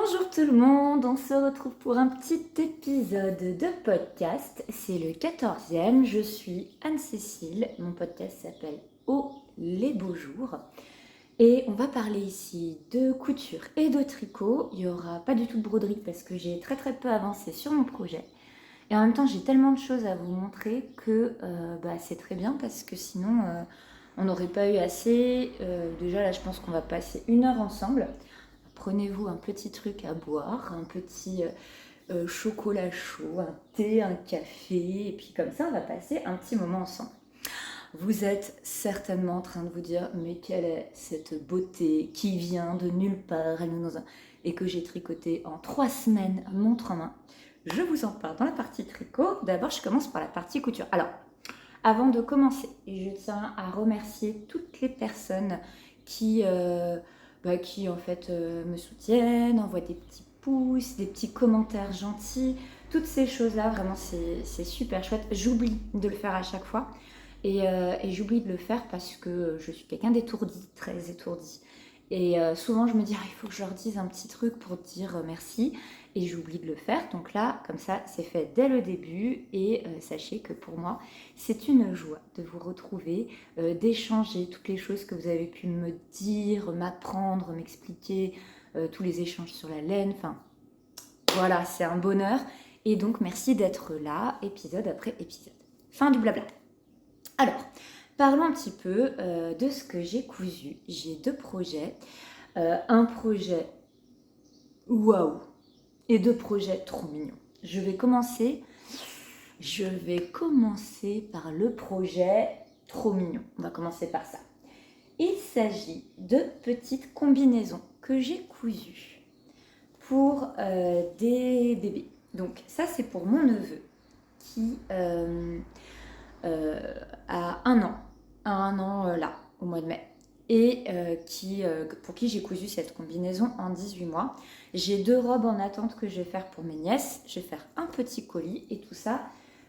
Bonjour tout le monde, on se retrouve pour un petit épisode de podcast. C'est le 14e, je suis Anne-Cécile, mon podcast s'appelle Oh les beaux jours. Et on va parler ici de couture et de tricot. Il n'y aura pas du tout de broderie parce que j'ai très peu avancé sur mon projet. Et en même temps, j'ai tellement de choses à vous montrer que c'est très bien parce que sinon, on n'aurait pas eu assez. Déjà là, je pense qu'on va passer 1 heure ensemble. Prenez-vous un petit truc à boire, un petit chocolat chaud, un thé, un café, et puis comme ça, on va passer un petit moment ensemble. Vous êtes certainement en train de vous dire, mais quelle est cette beauté qui vient de nulle part, elle nous dans un... et que j'ai tricoté en 3 semaines, montre en main. Je vous en parle dans la partie tricot. D'abord, je commence par la partie couture. Alors, avant de commencer, je tiens à remercier toutes les personnes qui, qui en fait me soutiennent, envoient des petits pouces, des petits commentaires gentils. Toutes ces choses-là, vraiment, c'est super chouette. J'oublie de le faire à chaque fois. Et j'oublie de le faire parce que je suis quelqu'un d'étourdi, très étourdi. Et souvent, je me dis, il faut que je leur dise un petit truc pour dire merci. Et j'oublie de le faire. Donc là, comme ça, c'est fait dès le début. Et sachez que pour moi, c'est une joie de vous retrouver, d'échanger toutes les choses que vous avez pu me dire, m'apprendre, m'expliquer, tous les échanges sur la laine. Enfin, voilà, c'est un bonheur. Et donc, merci d'être là, épisode après épisode. Fin du blabla. Alors, parlons un petit peu de ce que j'ai cousu. J'ai 2 projets. Un projet waouh et 2 projets trop mignons. Je vais commencer par le projet trop mignon. On va commencer par ça. Il s'agit de petites combinaisons que j'ai cousues pour des bébés. Donc ça, c'est pour mon neveu qui à 1 an, là, au mois de mai, et pour qui j'ai cousu cette combinaison en 18 mois. J'ai 2 robes en attente que je vais faire pour mes nièces. Je vais faire un petit colis et tout ça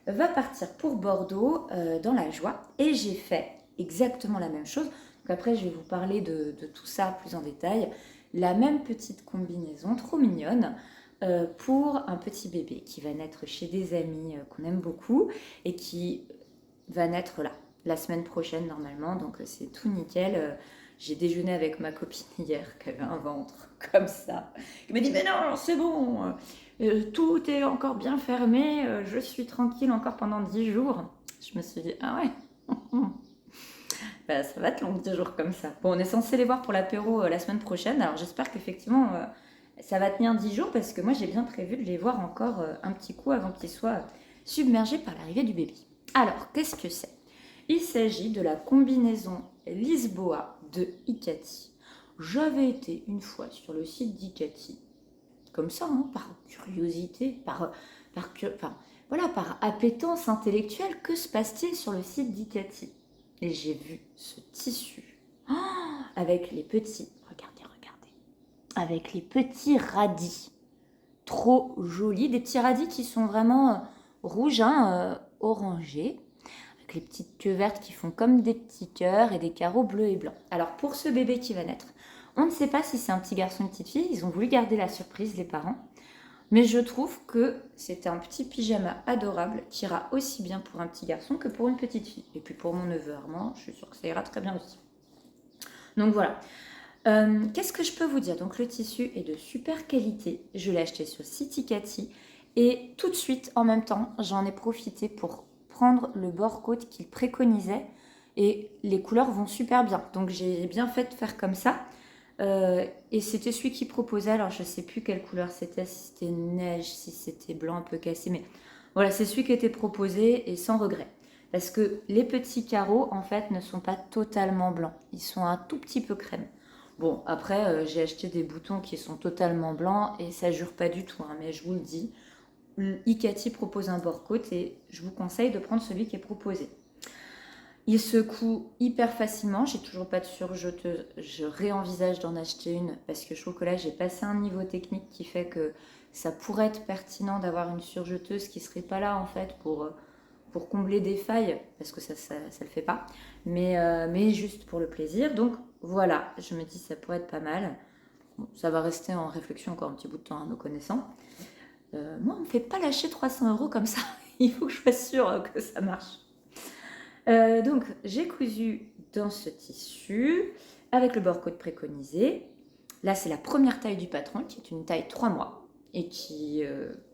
va partir pour Bordeaux dans la joie. Et j'ai fait exactement la même chose. Donc après, je vais vous parler de tout ça plus en détail. La même petite combinaison, trop mignonne, pour un petit bébé qui va naître chez des amis qu'on aime beaucoup et qui va naître là, la semaine prochaine normalement, donc c'est tout nickel. J'ai déjeuné avec ma copine hier qui avait un ventre comme ça. Elle m'a dit mais non, c'est bon, tout est encore bien fermé, je suis tranquille encore pendant 10 jours. Je me suis dit ah ouais, bah, ça va être long 10 jours comme ça. Bon, on est censé les voir pour l'apéro la semaine prochaine, alors j'espère qu'effectivement ça va tenir 10 jours parce que moi j'ai bien prévu de les voir encore un petit coup avant qu'ils soient submergés par l'arrivée du bébé. Alors, qu'est-ce que c'est? Il s'agit de la combinaison Lisboa de Icati. J'avais été une fois sur le site d'Icati, comme ça, hein, par curiosité, par appétence intellectuelle, que se passe-t-il sur le site d'Icati? Et j'ai vu ce tissu, avec les petits, regardez, avec les petits radis, trop jolis, des petits radis qui sont vraiment rouges, hein, orangés, avec les petites queues vertes qui font comme des petits cœurs et des carreaux bleus et blancs. Alors pour ce bébé qui va naître, on ne sait pas si c'est un petit garçon ou une petite fille, ils ont voulu garder la surprise les parents, mais je trouve que c'est un petit pyjama adorable qui ira aussi bien pour un petit garçon que pour une petite fille. Et puis pour mon neveu Armand, je suis sûre que ça ira très bien aussi. Donc voilà. Qu'est-ce que je peux vous dire? Donc le tissu est de super qualité. Je l'ai acheté sur Citicati et tout de suite, en même temps, j'en ai profité pour prendre le bord côte qu'il préconisait et les couleurs vont super bien. Donc j'ai bien fait de faire comme ça. Et c'était celui qui proposait, alors je sais plus quelle couleur c'était, si c'était neige, si c'était blanc un peu cassé, mais voilà, c'est celui qui était proposé et sans regret. Parce que les petits carreaux, en fait, ne sont pas totalement blancs. Ils sont un tout petit peu crème. Bon, après, j'ai acheté des boutons qui sont totalement blancs et ça jure pas du tout, hein, mais je vous le dis. Icati propose un bord côte et je vous conseille de prendre celui qui est proposé. Il se coud hyper facilement, j'ai toujours pas de surjeteuse, je réenvisage d'en acheter une parce que je trouve que là j'ai passé un niveau technique qui fait que ça pourrait être pertinent d'avoir une surjeteuse qui serait pas là en fait pour combler des failles, parce que ça le fait pas, mais juste pour le plaisir. Donc voilà, je me dis ça pourrait être pas mal. Bon, ça va rester en réflexion encore un petit bout de temps à me connaissant. Moi, on ne me fait pas lâcher 300 € comme ça. Il faut que je sois sûre que ça marche. Donc, j'ai cousu dans ce tissu avec le bord côte préconisé. Là, c'est la première taille du patron, qui est une taille 3 mois et qui,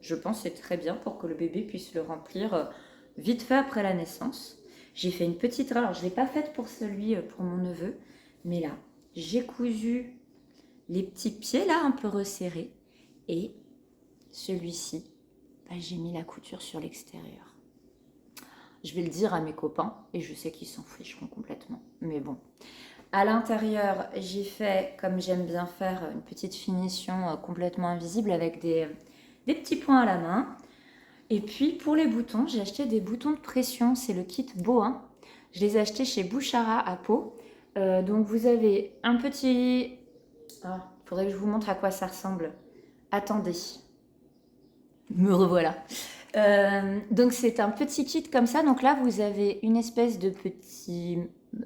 je pense, est très bien pour que le bébé puisse le remplir vite fait après la naissance. J'ai fait une petite erreur. Alors, je ne l'ai pas faite pour celui pour mon neveu, mais là, j'ai cousu les petits pieds là un peu resserrés et celui-ci, bah, j'ai mis la couture sur l'extérieur. Je vais le dire à mes copains et je sais qu'ils s'en ficheront complètement. Mais bon. À l'intérieur, j'ai fait, comme j'aime bien faire, une petite finition complètement invisible avec des petits points à la main. Et puis pour les boutons, j'ai acheté des boutons de pression. C'est le kit Bohin. Je les ai achetés chez Bouchara à Pau. Donc vous avez un petit... Ah, il faudrait que je vous montre à quoi ça ressemble. Attendez. Me revoilà. Donc c'est un petit kit comme ça. Donc là, vous avez une espèce de petit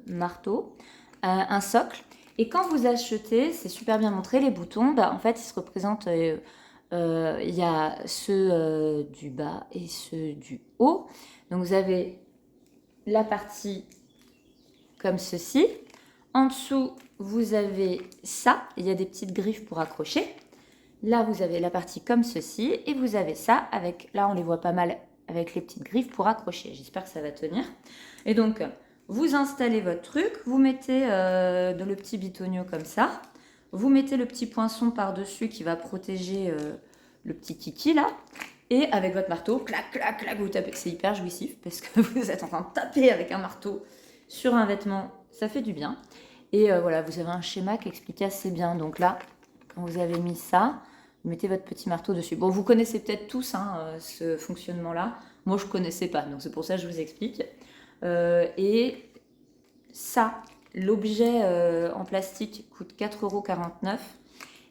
marteau, un socle. Et quand vous achetez, c'est super bien montré, les boutons, bah, en fait, ils se représentent. Il y a ceux du bas et ceux du haut. Donc vous avez la partie comme ceci. En dessous, vous avez ça. Il y a des petites griffes pour accrocher. Là, vous avez la partie comme ceci et vous avez ça avec, là, on les voit pas mal avec les petites griffes pour accrocher. J'espère que ça va tenir. Et donc, vous installez votre truc, vous mettez dans le petit bitonio comme ça. Vous mettez le petit poinçon par-dessus qui va protéger le petit kiki là. Et avec votre marteau, clac, clac, clac, vous tapez. C'est hyper jouissif parce que vous êtes en train de taper avec un marteau sur un vêtement. Ça fait du bien. Et voilà, vous avez un schéma qui explique assez bien. Donc là, quand vous avez mis ça, vous mettez votre petit marteau dessus. Bon, vous connaissez peut-être tous ce fonctionnement-là. Moi, je ne connaissais pas, donc c'est pour ça que je vous explique. Et ça, l'objet en plastique coûte 4,49 €.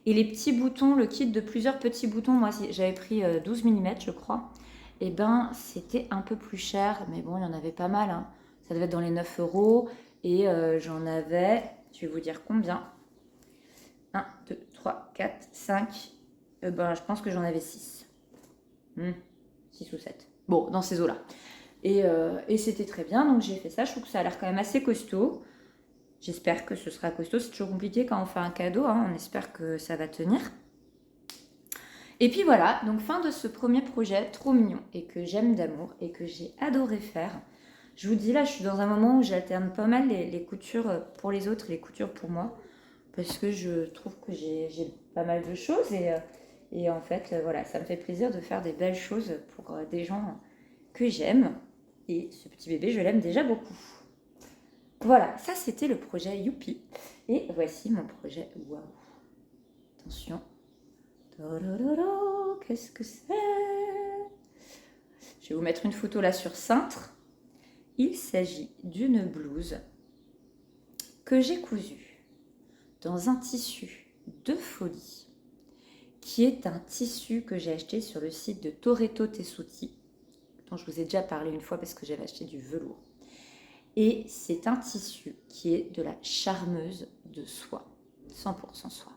Et les petits boutons, le kit de plusieurs petits boutons, moi j'avais pris 12 mm, je crois. Et ben, c'était un peu plus cher, mais bon, il y en avait pas mal. Hein. Ça devait être dans les 9 €. Et j'en avais, je vais vous dire combien. 1, 2, 3, 4, 5. Ben, je pense que j'en avais 6. 6 ou 7. Bon, dans ces eaux-là. Et c'était très bien, donc j'ai fait ça. Je trouve que ça a l'air quand même assez costaud. J'espère que ce sera costaud. C'est toujours compliqué quand on fait un cadeau. Hein. On espère que ça va tenir. Et puis voilà, donc fin de ce premier projet trop mignon et que j'aime d'amour et que j'ai adoré faire. Je vous dis là, je suis dans un moment où j'alterne pas mal les coutures pour les autres et les coutures pour moi. Parce que je trouve que j'ai pas mal de choses et en fait, voilà, ça me fait plaisir de faire des belles choses pour des gens que j'aime. Et ce petit bébé, je l'aime déjà beaucoup. Voilà, ça c'était le projet Youpi. Et voici mon projet Waouh. Attention. Qu'est-ce que c'est? Je vais vous mettre une photo là sur cintre. Il s'agit d'une blouse que j'ai cousue dans un tissu de folie, qui est un tissu que j'ai acheté sur le site de Toretto Tessuti, dont je vous ai déjà parlé une fois parce que j'avais acheté du velours. Et c'est un tissu qui est de la charmeuse de soie, 100% soie.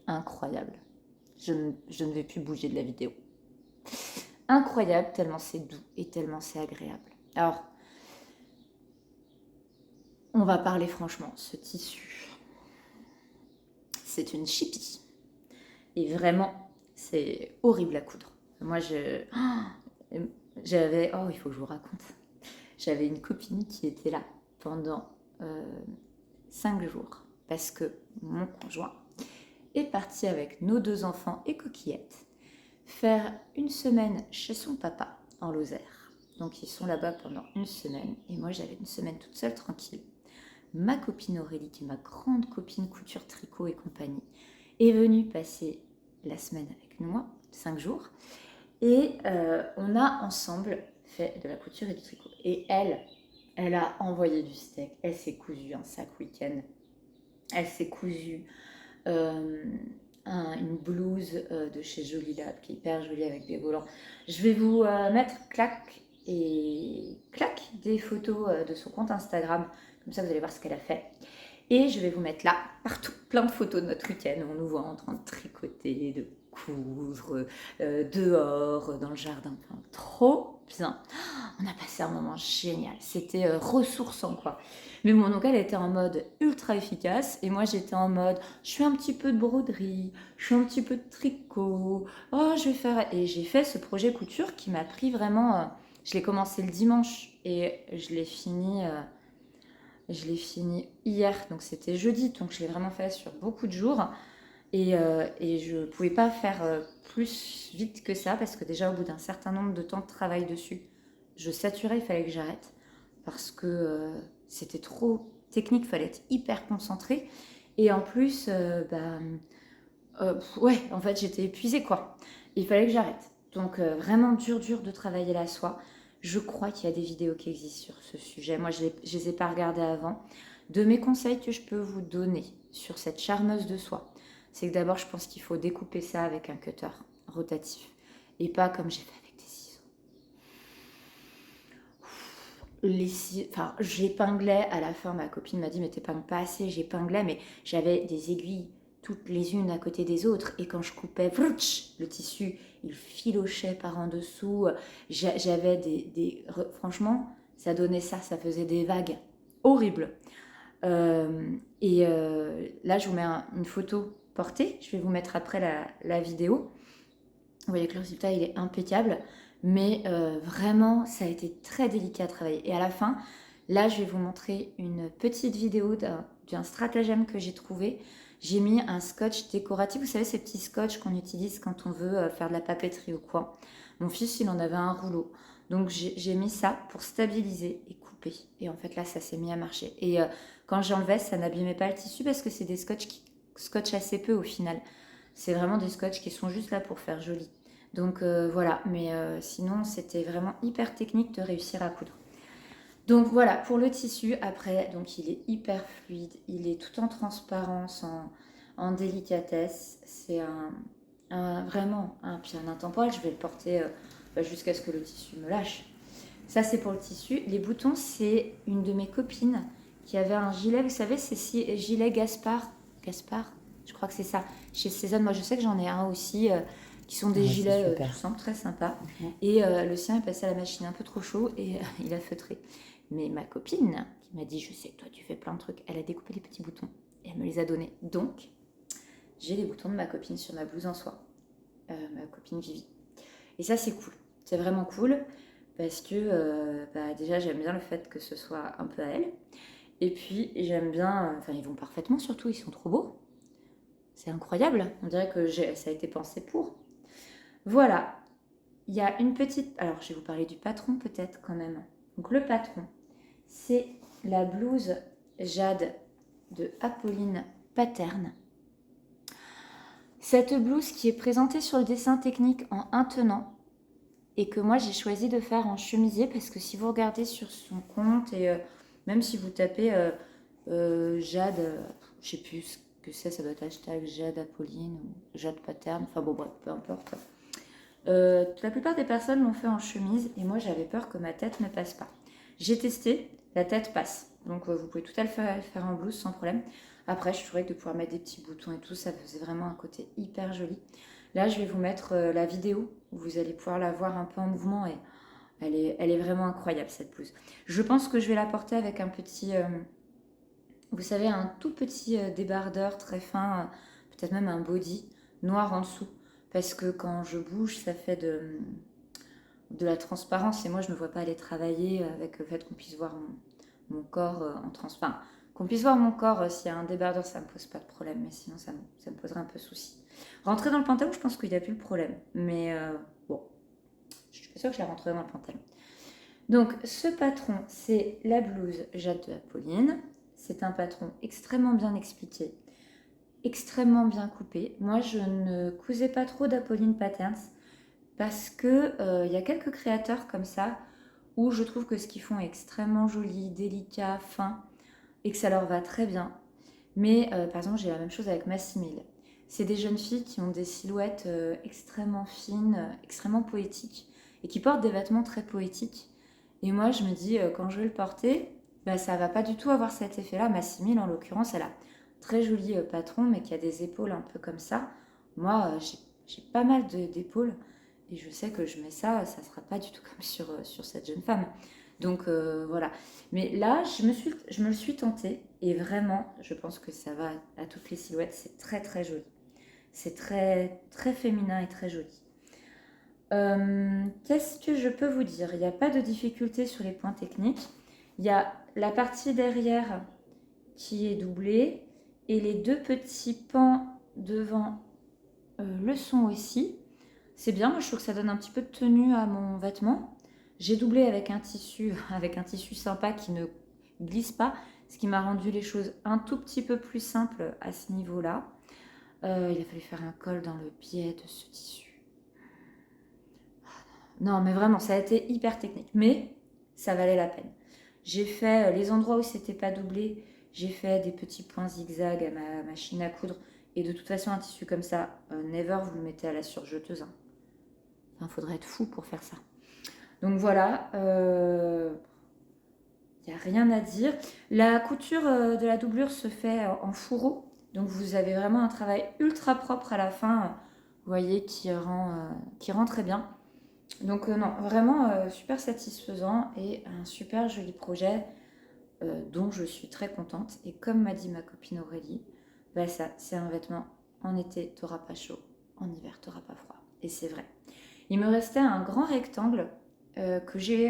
Incroyable. Je ne vais plus bouger de la vidéo. Incroyable, tellement c'est doux et tellement c'est agréable. Alors, on va parler franchement, ce tissu, c'est une chipie. Et vraiment, c'est horrible à coudre. Moi, j'avais... Oh, il faut que je vous raconte. J'avais une copine qui était là pendant 5 jours parce que mon conjoint est parti avec nos 2 enfants et coquillettes faire une semaine chez son papa en Lozère. Donc ils sont là-bas pendant une semaine et moi j'avais une semaine toute seule tranquille. Ma copine Aurélie, qui est ma grande copine couture, tricot et compagnie, est venue passer la semaine avec moi, 5 jours, et on a ensemble fait de la couture et du tricot. Et elle a envoyé du steak, elle s'est cousue un sac week-end, elle s'est cousue une blouse de chez Jolie Lab qui est hyper jolie avec des volants. Je vais vous mettre clac des photos de son compte Instagram, comme ça vous allez voir ce qu'elle a fait. Et je vais vous mettre là, partout, plein de photos de notre week-end. On nous voit en train de tricoter, de coudre, dehors, dans le jardin. Enfin, trop bien. On a passé un moment génial. C'était ressourçant, quoi. Mais bon, donc elle était en mode ultra efficace. Et moi, j'étais en mode, je fais un petit peu de broderie, je fais un petit peu de tricot. Oh, je vais faire... Et j'ai fait ce projet couture qui m'a pris vraiment... je l'ai commencé le dimanche et je l'ai fini hier, donc c'était jeudi, donc je l'ai vraiment fait sur beaucoup de jours. Et je ne pouvais pas faire plus vite que ça, parce que déjà au bout d'un certain nombre de temps de travail dessus, je saturais, il fallait que j'arrête, parce que c'était trop technique, il fallait être hyper concentré. Et en plus, ouais, en fait j'étais épuisée quoi. Il fallait que j'arrête. Donc vraiment dur de travailler la soie. Je crois qu'il y a des vidéos qui existent sur ce sujet. Moi, je ne les ai pas regardées avant. De mes conseils que je peux vous donner sur cette charmeuse de soie, c'est que d'abord, je pense qu'il faut découper ça avec un cutter rotatif. Et pas comme j'ai fait avec des ciseaux. Enfin, j'épinglais à la fin. Ma copine m'a dit, mais t'épingles pas assez. J'épinglais, mais j'avais des aiguilles toutes les unes à côté des autres. Et quand je coupais, le tissu, il filochait par en dessous. J'avais franchement, ça donnait ça. Ça faisait des vagues horribles. Là, je vous mets une photo portée. Je vais vous mettre après la vidéo. Vous voyez que le résultat, il est impeccable. Mais vraiment, ça a été très délicat à travailler. Et à la fin, là, je vais vous montrer une petite vidéo d'un stratagème que j'ai trouvé. J'ai mis un scotch décoratif. Vous savez, ces petits scotch qu'on utilise quand on veut faire de la papeterie ou quoi. Mon fils, il en avait un rouleau. Donc, j'ai mis ça pour stabiliser et couper. Et en fait, là, ça s'est mis à marcher. Et quand j'enlevais, ça n'abîmait pas le tissu parce que c'est des scotch qui scotchent assez peu au final. C'est vraiment des scotch qui sont juste là pour faire joli. Donc voilà, mais sinon c'était vraiment hyper technique de réussir à coudre. Donc voilà, pour le tissu, après, donc il est hyper fluide, il est tout en transparence, en délicatesse. C'est vraiment puis un intemporel, je vais le porter jusqu'à ce que le tissu me lâche. Ça c'est pour le tissu. Les boutons, c'est une de mes copines qui avait un gilet, vous savez, c'est gilet Gaspard, je crois que c'est ça, chez Cézanne. Moi je sais que j'en ai un aussi, qui sont des gilets tout simples, très sympas. Et le sien est passé à la machine un peu trop chaud et il a feutré. Mais ma copine, qui m'a dit, je sais que toi tu fais plein de trucs, elle a découpé les petits boutons et elle me les a donnés. Donc, j'ai les boutons de ma copine sur ma blouse en soie, ma copine Vivi. Et ça c'est cool, c'est vraiment cool, parce que déjà j'aime bien le fait que ce soit un peu à elle. Et puis j'aime bien, enfin ils vont parfaitement surtout, ils sont trop beaux. C'est incroyable, on dirait que ça a été pensé pour. Voilà, il y a une petite... Alors je vais vous parler du patron peut-être quand même. Donc le patron, c'est la blouse Jade de Apolline Pattern. Cette blouse qui est présentée sur le dessin technique en un tenant et que moi j'ai choisi de faire en chemisier parce que si vous regardez sur son compte et même si vous tapez Jade, je sais plus ce que c'est, ça doit être hashtag Jade Apolline ou Jade Pattern, enfin bon bref, peu importe. La plupart des personnes l'ont fait en chemise et moi j'avais peur que ma tête ne passe pas. J'ai testé, la tête passe. Donc vous pouvez tout à fait faire en blouse sans problème. Après je trouvais que de pouvoir mettre des petits boutons et tout, ça faisait vraiment un côté hyper joli. Là je vais vous mettre la vidéo où vous allez pouvoir la voir un peu en mouvement et elle est vraiment incroyable cette blouse. Je pense que je vais la porter avec un petit, vous savez, un tout petit débardeur très fin, peut-être même un body noir en dessous. Parce que quand je bouge, ça fait de la transparence et moi je ne me vois pas aller travailler avec le fait qu'on puisse voir mon corps en transparence. Enfin, qu'on puisse voir mon corps s'il y a un débardeur, ça me pose pas de problème, mais sinon ça me poserait un peu souci. Rentrer dans le pantalon, je pense qu'il n'y a plus le problème, mais bon, je suis pas sûre que je la rentrerai dans le pantalon. Donc ce patron, c'est la blouse Jade de Apolline. C'est un patron extrêmement bien expliqué, extrêmement bien coupé. Moi, je ne cousais pas trop d'Apolline Patterns parce que y a quelques créateurs comme ça où je trouve que ce qu'ils font est extrêmement joli, délicat, fin et que ça leur va très bien. Mais par exemple, j'ai la même chose avec Massimil. C'est des jeunes filles qui ont des silhouettes extrêmement fines, extrêmement poétiques et qui portent des vêtements très poétiques. Et moi, je me dis, quand je vais le porter, bah, ça va pas du tout avoir cet effet-là. Ma simile, en l'occurrence, elle a très joli patron, mais qui a des épaules un peu comme ça. Moi, j'ai pas mal d'épaules et je sais que je mets ça, ça sera pas du tout comme sur cette jeune femme. Donc voilà. Mais là, je me le suis tentée et vraiment, je pense que ça va à toutes les silhouettes. C'est très très joli. C'est très très féminin et très joli. Qu'est-ce que je peux vous dire? Il n'y a pas de difficulté sur les points techniques. Il y a la partie derrière qui est doublée et les deux petits pans devant le sont aussi. C'est bien, moi je trouve que ça donne un petit peu de tenue à mon vêtement. J'ai doublé avec un tissu, avec un tissu sympa qui ne glisse pas, ce qui m'a rendu les choses un tout petit peu plus simples à ce niveau-là. Il a fallu faire un col dans le biais de ce tissu. Non, mais vraiment, ça a été hyper technique. Mais ça valait la peine. J'ai fait les endroits où c'était pas doublé, j'ai fait des petits points zigzag à ma machine à coudre. Et de toute façon, un tissu comme ça, never vous le mettez à la surjeteuse, hein. Enfin, faudrait être fou pour faire ça. Donc voilà, il n'y a rien à dire. La couture de la doublure se fait en fourreau. Donc vous avez vraiment un travail ultra propre à la fin, vous voyez, qui rend très bien. Donc non, vraiment super satisfaisant et un super joli projet dont je suis très contente. Et comme m'a dit ma copine Aurélie, bah ça, c'est un vêtement en été, t'auras pas chaud, en hiver, t'auras pas froid. Et c'est vrai. Il me restait un grand rectangle que j'ai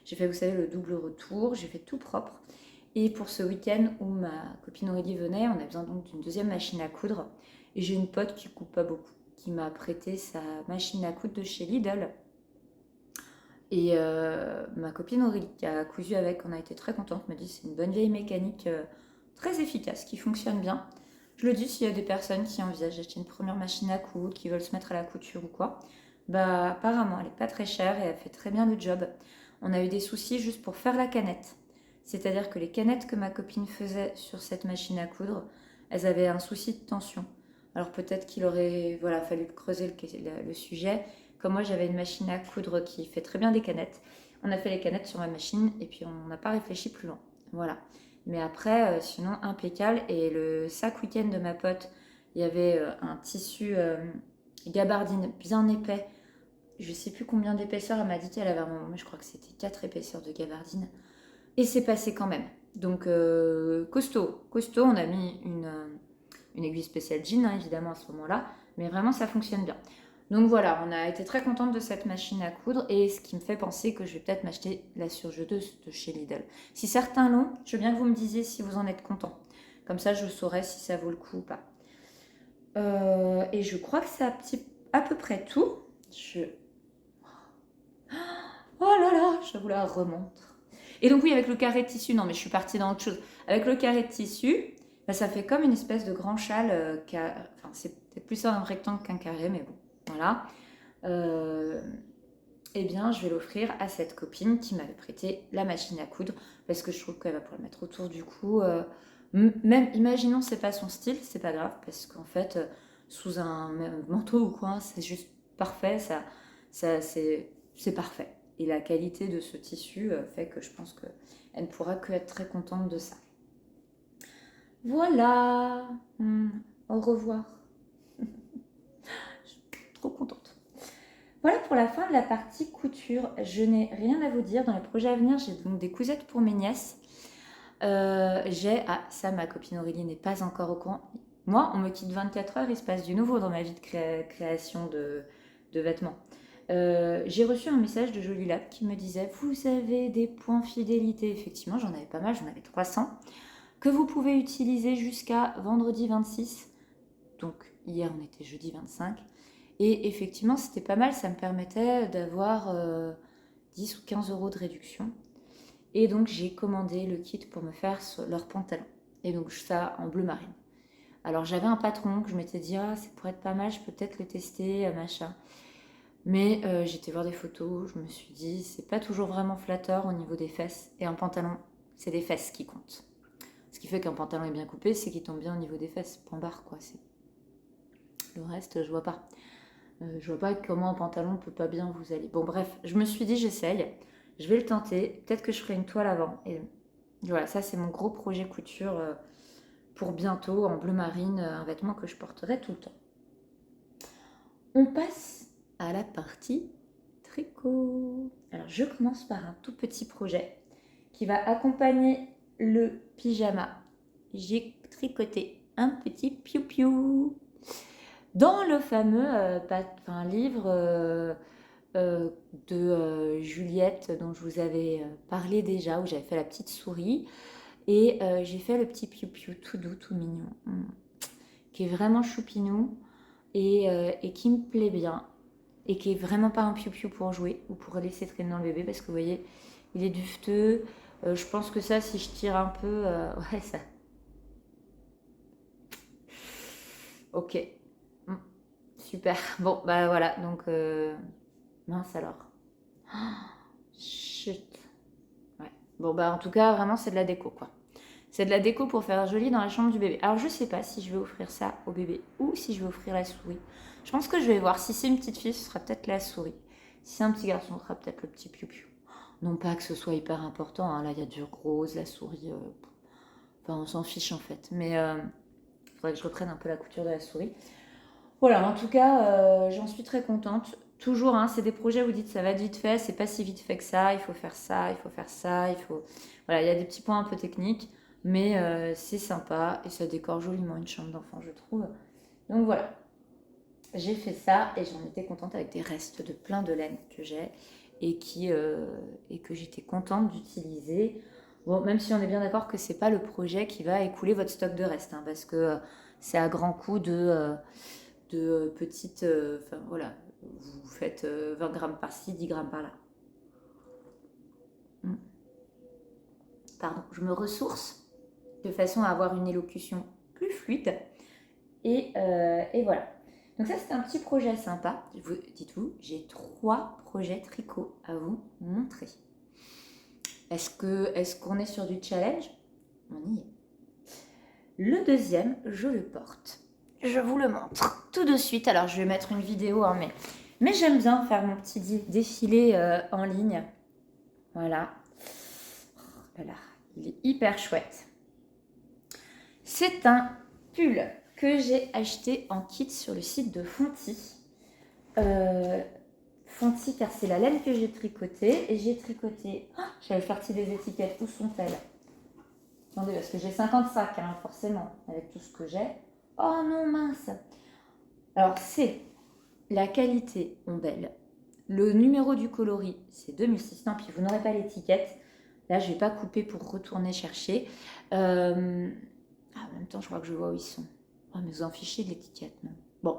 fait, vous savez, le double retour, j'ai fait tout propre. Et pour ce week-end où ma copine Aurélie venait, on a besoin donc d'une deuxième machine à coudre. Et j'ai une pote qui coupe pas beaucoup, qui m'a prêté sa machine à coudre de chez Lidl. Et ma copine Aurélie qui a cousu avec, on a été très contente, me dit c'est une bonne vieille mécanique très efficace, qui fonctionne bien. Je le dis s'il y a des personnes qui envisagent d'acheter une première machine à coudre, qui veulent se mettre à la couture ou quoi, bah apparemment elle n'est pas très chère et elle fait très bien le job. On a eu des soucis juste pour faire la canette. C'est-à-dire que les canettes que ma copine faisait sur cette machine à coudre, elles avaient un souci de tension. Alors peut-être qu'il aurait fallu creuser le sujet. Comme moi j'avais une machine à coudre qui fait très bien des canettes, on a fait les canettes sur ma machine et puis on n'a pas réfléchi plus loin. Voilà. Mais après, sinon impeccable. Et le sac week-end de ma pote, il y avait un tissu gabardine bien épais. Je sais plus combien d'épaisseur, elle m'a dit qu'elle avait un moment, mais je crois que c'était 4 épaisseurs de gabardine. Et c'est passé quand même. Donc costaud, costaud, on a mis une aiguille spéciale jean, hein, évidemment à ce moment-là, mais vraiment ça fonctionne bien. Donc voilà, on a été très contente de cette machine à coudre et ce qui me fait penser que je vais peut-être m'acheter la surjeteuse de chez Lidl. Si certains l'ont, je veux bien que vous me disiez si vous en êtes content. Comme ça, je saurai si ça vaut le coup ou pas. Et je crois que c'est à peu près tout. Oh là là, je vous la remontre. Et donc oui, avec le carré de tissu, non mais je suis partie dans autre chose. Avec le carré de tissu, bah, ça fait comme une espèce de grand châle. Enfin, c'est peut-être plus un rectangle qu'un carré, mais bon, voilà. Eh bien, je vais l'offrir à cette copine qui m'avait prêté la machine à coudre parce que je trouve qu'elle va pouvoir le mettre autour du cou. Même, imaginons, c'est pas son style, c'est pas grave parce qu'en fait, sous un manteau ou quoi, c'est juste parfait. C'est parfait. Et la qualité de ce tissu fait que je pense qu'elle ne pourra que être très contente de ça. Voilà. Au revoir. Je suis trop contente. Voilà pour la fin de la partie couture. Je n'ai rien à vous dire. Dans les projets à venir, j'ai donc des cousettes pour mes nièces. Ça, ma copine Aurélie n'est pas encore au courant. Moi, on me quitte 24 heures, il se passe du nouveau dans ma vie de création de vêtements. J'ai reçu un message de Jolie Lab qui me disait vous avez des points fidélité. Effectivement, j'en avais pas mal, j'en avais 300 que vous pouvez utiliser jusqu'à vendredi 26. Donc hier on était jeudi 25. Et effectivement c'était pas mal, ça me permettait d'avoir 10 ou 15 euros de réduction. Et donc j'ai commandé le kit pour me faire leurs pantalons. Et donc ça en bleu marine. Alors j'avais un patron que je m'étais dit ça pourrait être pas mal, je peux peut-être le tester, machin. Mais j'étais voir des photos, je me suis dit c'est pas toujours vraiment flatteur au niveau des fesses. Et un pantalon, c'est des fesses qui comptent. Ce qui fait qu'un pantalon est bien coupé, c'est qu'il tombe bien au niveau des fesses. Point barre, quoi. Le reste, je vois pas. Je vois pas comment un pantalon peut pas bien vous aller. Bon, bref, je me suis dit, j'essaye. Je vais le tenter. Peut-être que je ferai une toile avant. Et voilà, ça c'est mon gros projet couture pour bientôt en bleu marine, un vêtement que je porterai tout le temps. On passe à la partie tricot. Alors je commence par un tout petit projet qui va accompagner le pyjama. J'ai tricoté un petit piou-piou dans le fameux livre de Juliette dont je vous avais parlé déjà, où j'avais fait la petite souris. Et j'ai fait le petit piou-piou tout doux, tout mignon, qui est vraiment choupinou et qui me plaît bien. Et qui est vraiment pas un piou-piou pour jouer ou pour laisser traîner dans le bébé, parce que vous voyez, il est duveteux. Je pense que ça, si je tire un peu, ouais, ça. Ok. Super. Bon, bah voilà, donc mince alors. Chut. Ouais. Bon, bah en tout cas, vraiment, c'est de la déco, quoi. C'est de la déco pour faire joli dans la chambre du bébé. Alors, je sais pas si je vais offrir ça au bébé ou si je vais offrir la souris. Je pense que je vais voir. Si c'est une petite fille, ce sera peut-être la souris. Si c'est un petit garçon, ce sera peut-être le petit piou-piou. Non pas que ce soit hyper important, hein. Là, il y a du rose, la souris. Enfin, on s'en fiche en fait. Mais il faudrait que je reprenne un peu la couture de la souris. Voilà, en tout cas, j'en suis très contente. Toujours, hein, c'est des projets, vous dites ça va être vite fait, c'est pas si vite fait que ça, il faut faire ça, il faut faire ça, il faut... Voilà, il y a des petits points un peu techniques, mais c'est sympa et ça décore joliment une chambre d'enfant, je trouve. Donc voilà, j'ai fait ça et j'en étais contente avec des restes de plein de laine que j'ai et que j'étais contente d'utiliser. Bon, même si on est bien d'accord que c'est pas le projet qui va écouler votre stock de restes, hein, parce que c'est à grand coup de petites... Enfin voilà, vous faites 20 grammes par-ci, 10 grammes par-là. Pardon, je me ressource de façon à avoir une élocution plus fluide. Et voilà. Donc ça, c'est un petit projet sympa. Dites-vous, j'ai 3 projets tricot à vous montrer. Est-ce qu'on est sur du challenge? On y est. Le deuxième, je le porte. Je vous le montre tout de suite. Alors, je vais mettre une vidéo, hein, mais j'aime bien faire mon petit défilé en ligne. Voilà. Oh là là, il est hyper chouette. C'est un pull que j'ai acheté en kit sur le site de Fonty. Fonty, car c'est la laine que j'ai tricotée. Et j'ai tricoté... Oh, j'avais sorti des étiquettes. Où sont-elles? Attendez, parce que j'ai 55, hein, forcément, avec tout ce que j'ai. Oh non, mince. Alors, c'est la qualité Ombel. Le numéro du coloris, c'est 2006. Non, puis vous n'aurez pas l'étiquette. Là, je ne vais pas couper pour retourner chercher. En même temps, je crois que je vois où ils sont. Oh, mais vous en fichez de l'étiquette, non? Bon,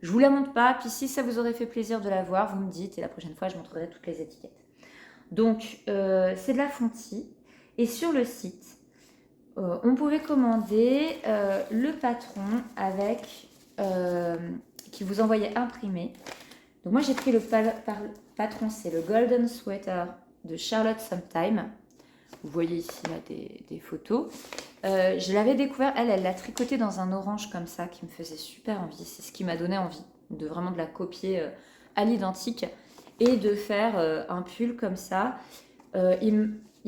je vous la montre pas. Puis si ça vous aurait fait plaisir de la voir, vous me dites. Et la prochaine fois, je montrerai toutes les étiquettes. Donc, c'est de la Fonty. Et sur le site, on pouvait commander le patron avec qui vous envoyait imprimé. Donc moi j'ai pris le patron, c'est le Golden Sweater de Charlotte Sometime. Vous voyez ici là des photos. Je l'avais découvert, elle l'a tricoté dans un orange comme ça qui me faisait super envie. C'est ce qui m'a donné envie de vraiment de la copier à l'identique et de faire un pull comme ça.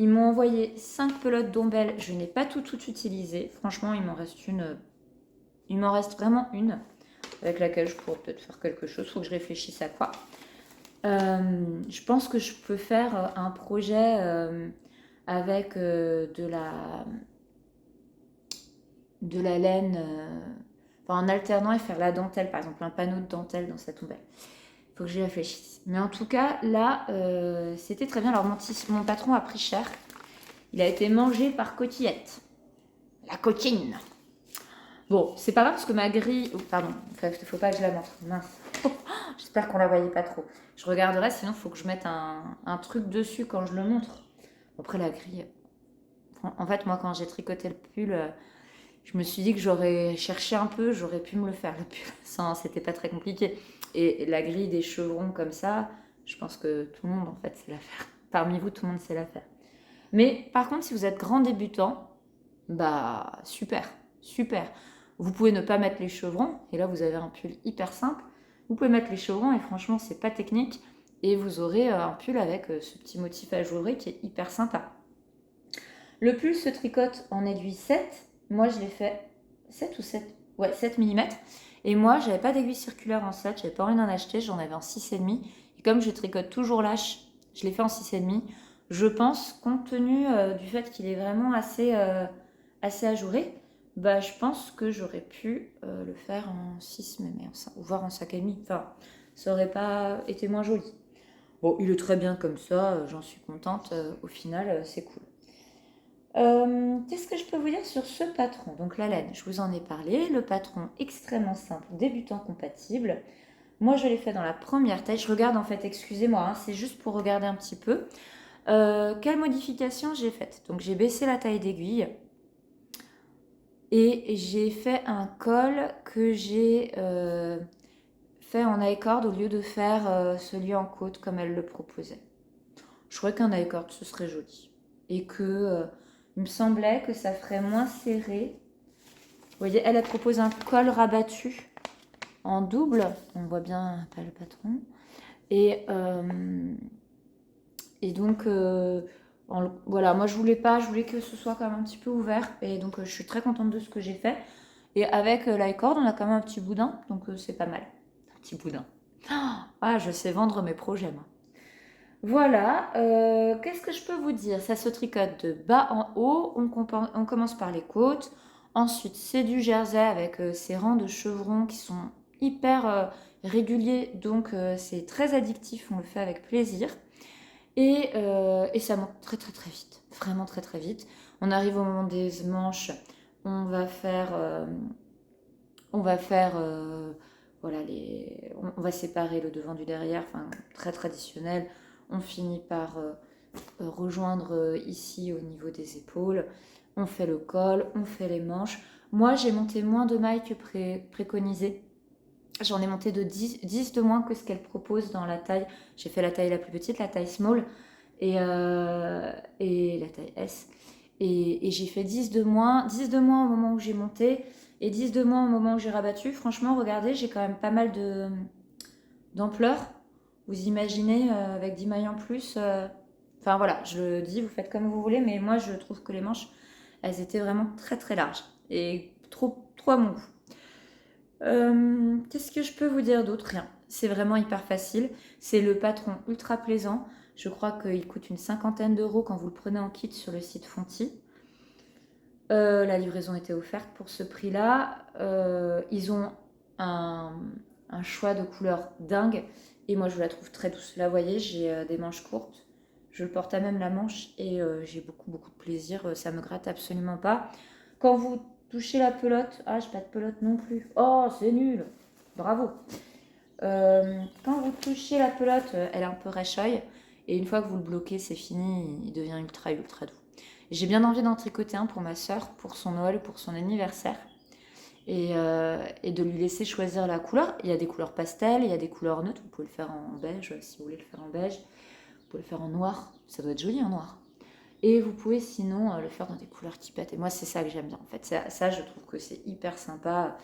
Ils m'ont envoyé 5 pelotes d'Ombel. Je n'ai pas tout utilisé. Franchement, il m'en reste une. Il m'en reste vraiment une avec laquelle je pourrais peut-être faire quelque chose. Il faut que je réfléchisse à quoi. Je pense que je peux faire un projet avec de la laine, en alternant et faire la dentelle, par exemple un panneau de dentelle dans cette Ombel. Faut que j'y réfléchisse. Mais en tout cas, là, c'était très bien. Alors, mon patron a pris cher. Il a été mangé par Cotillette. La coquine. Bon, c'est pas grave parce que ma grille... Oh, pardon, faut pas que je la montre. Mince. J'espère qu'on la voyait pas trop. Je regarderai, sinon il faut que je mette un truc dessus quand je le montre. Après, la grille... En fait, moi, quand j'ai tricoté le pull, je me suis dit que j'aurais cherché un peu, j'aurais pu me le faire, le pull. C'était pas très compliqué. Et la grille des chevrons comme ça, je pense que tout le monde, en fait, sait la faire. Parmi vous, tout le monde sait la faire. Mais par contre, si vous êtes grand débutant, bah super, super. Vous pouvez ne pas mettre les chevrons, et là, vous avez un pull hyper simple. Vous pouvez mettre les chevrons, et franchement, c'est pas technique. Et vous aurez un pull avec ce petit motif ajouré qui est hyper sympa. Le pull se tricote en aiguille 7. Moi, je l'ai fait 7 ou 7 Ouais, 7 mm. Et moi, j'avais pas d'aiguille circulaire en 7. J'avais pas envie d'en acheter. J'en avais en 6,5. Et comme je tricote toujours lâche, je l'ai fait en 6,5. Je pense, compte tenu du fait qu'il est vraiment assez ajouré, bah, je pense que j'aurais pu le faire en 6, mais ou voire en 5,5. Enfin, ça aurait pas été moins joli. Bon, il est très bien comme ça, j'en suis contente. Au final, c'est cool. Qu'est-ce que je peux vous dire sur ce patron? Donc la laine, je vous en ai parlé. Le patron extrêmement simple, débutant compatible. Moi, je l'ai fait dans la première taille. Je regarde en fait, excusez-moi, hein, c'est juste pour regarder un petit peu. Quelle modification j'ai faite? Donc j'ai baissé la taille d'aiguille et j'ai fait un col que j'ai fait en I-cord au lieu de faire celui en côte comme elle le proposait. Je trouvais qu'un I-cord ce serait joli et que il me semblait que ça ferait moins serré. Vous voyez, elle propose un col rabattu en double. On voit bien pas le patron. Et donc, voilà, moi je voulais que ce soit quand même un petit peu ouvert. Et donc, je suis très contente de ce que j'ai fait. Et avec l'icord, on a quand même un petit boudin. Donc, c'est pas mal. Un petit boudin. Ah, je sais vendre mes projets, moi. Voilà, qu'est-ce que je peux vous dire? Ça se tricote de bas en haut, on commence par les côtes, ensuite c'est du jersey avec ces rangs de chevrons qui sont hyper réguliers, donc c'est très addictif, on le fait avec plaisir. Et ça monte très très très vite, vraiment très très vite. On arrive au moment des manches, on va faire, voilà, on va séparer le devant du derrière, enfin très traditionnel. On finit par rejoindre ici au niveau des épaules. On fait le col, on fait les manches. Moi, j'ai monté moins de mailles que préconisé. J'en ai monté de 10 de moins que ce qu'elle propose dans la taille. J'ai fait la taille la plus petite, la taille small, et la taille S. Et j'ai fait 10 de moins au moment où j'ai monté, et 10 de moins au moment où j'ai rabattu. Franchement, regardez, j'ai quand même pas mal d'ampleur. Vous imaginez, avec 10 mailles en plus. Enfin voilà, je le dis, vous faites comme vous voulez, mais moi je trouve que les manches, elles étaient vraiment très très larges. Et trop à mon goût. Qu'est-ce que je peux vous dire d'autre? Rien. C'est vraiment hyper facile. C'est le patron ultra plaisant. Je crois qu'il coûte une 50aine d'euros quand vous le prenez en kit sur le site Fonty. La livraison était offerte pour ce prix-là. Ils ont un choix de couleurs dingue. Et moi, je la trouve très douce. Là, vous voyez, j'ai des manches courtes. Je le porte à même la manche et j'ai beaucoup, beaucoup de plaisir. Ça me gratte absolument pas. Quand vous touchez la pelote... Ah, j'ai pas de pelote non plus. Oh, c'est nul. Bravo. Quand vous touchez la pelote, elle est un peu racheuille. Et une fois que vous le bloquez, c'est fini. Il devient ultra, ultra doux. J'ai bien envie d'en tricoter un pour ma soeur, pour son Noël ou pour son anniversaire. Et de lui laisser choisir la couleur. Il y a des couleurs pastel, il y a des couleurs neutres. Vous pouvez le faire en beige si vous voulez le faire en beige. Vous pouvez le faire en noir. Ça doit être joli en noir. Et vous pouvez sinon le faire dans des couleurs qui pètent. Et moi, c'est ça que j'aime bien. En fait, ça, je trouve que c'est hyper sympa.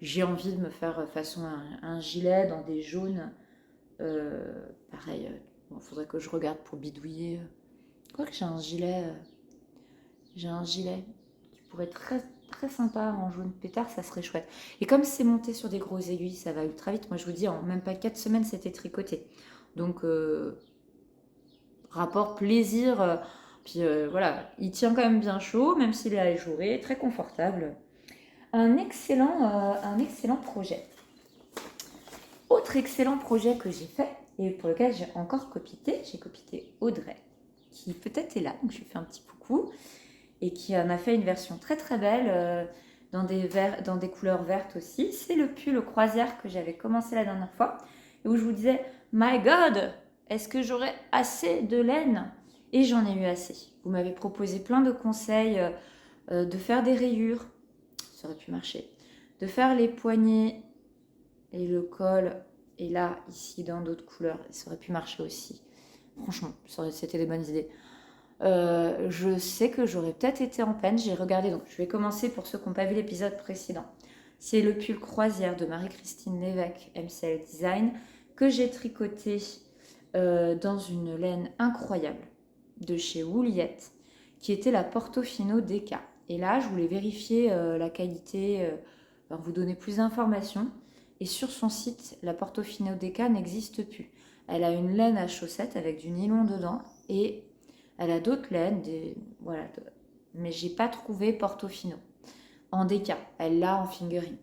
J'ai envie de me faire façon un gilet dans des jaunes. Pareil, il faudrait que je regarde pour bidouiller. Je crois que j'ai un gilet. J'ai un gilet qui pourrait être très, très sympa en jaune pétard, ça serait chouette. Et comme c'est monté sur des grosses aiguilles, ça va ultra vite. Moi, je vous dis, en même pas 4 semaines, c'était tricoté. Donc, rapport plaisir. Puis voilà, il tient quand même bien chaud, même s'il est ajouré, très confortable. Un excellent projet. Autre excellent projet que j'ai fait et pour lequel j'ai encore copité, j'ai copité Audrey, qui peut-être est là, donc je lui fais un petit coucou, et qui en a fait une version très très belle dans des couleurs vertes aussi. C'est le pull croisière que j'avais commencé la dernière fois, et où je vous disais, My God, est-ce que j'aurai assez de laine? Et j'en ai eu assez. Vous m'avez proposé plein de conseils, de faire des rayures, ça aurait pu marcher, de faire les poignets et le col, et là, ici, dans d'autres couleurs, ça aurait pu marcher aussi. Franchement, c'était des bonnes idées. Je sais que j'aurais peut-être été en peine. J'ai regardé, donc je vais commencer pour ceux qui n'ont pas vu l'épisode précédent. C'est le pull croisière de Marie-Christine Lévesque, MCL Design, que j'ai tricoté dans une laine incroyable de chez Woolyet, qui était la Portofino DK. Et là, je voulais vérifier la qualité, vous donner plus d'informations. Et sur son site, la Portofino DK n'existe plus. Elle a une laine à chaussettes avec du nylon dedans et elle a d'autres laines, voilà, mais j'ai pas trouvé Portofino en DK. Elle l'a en fingering.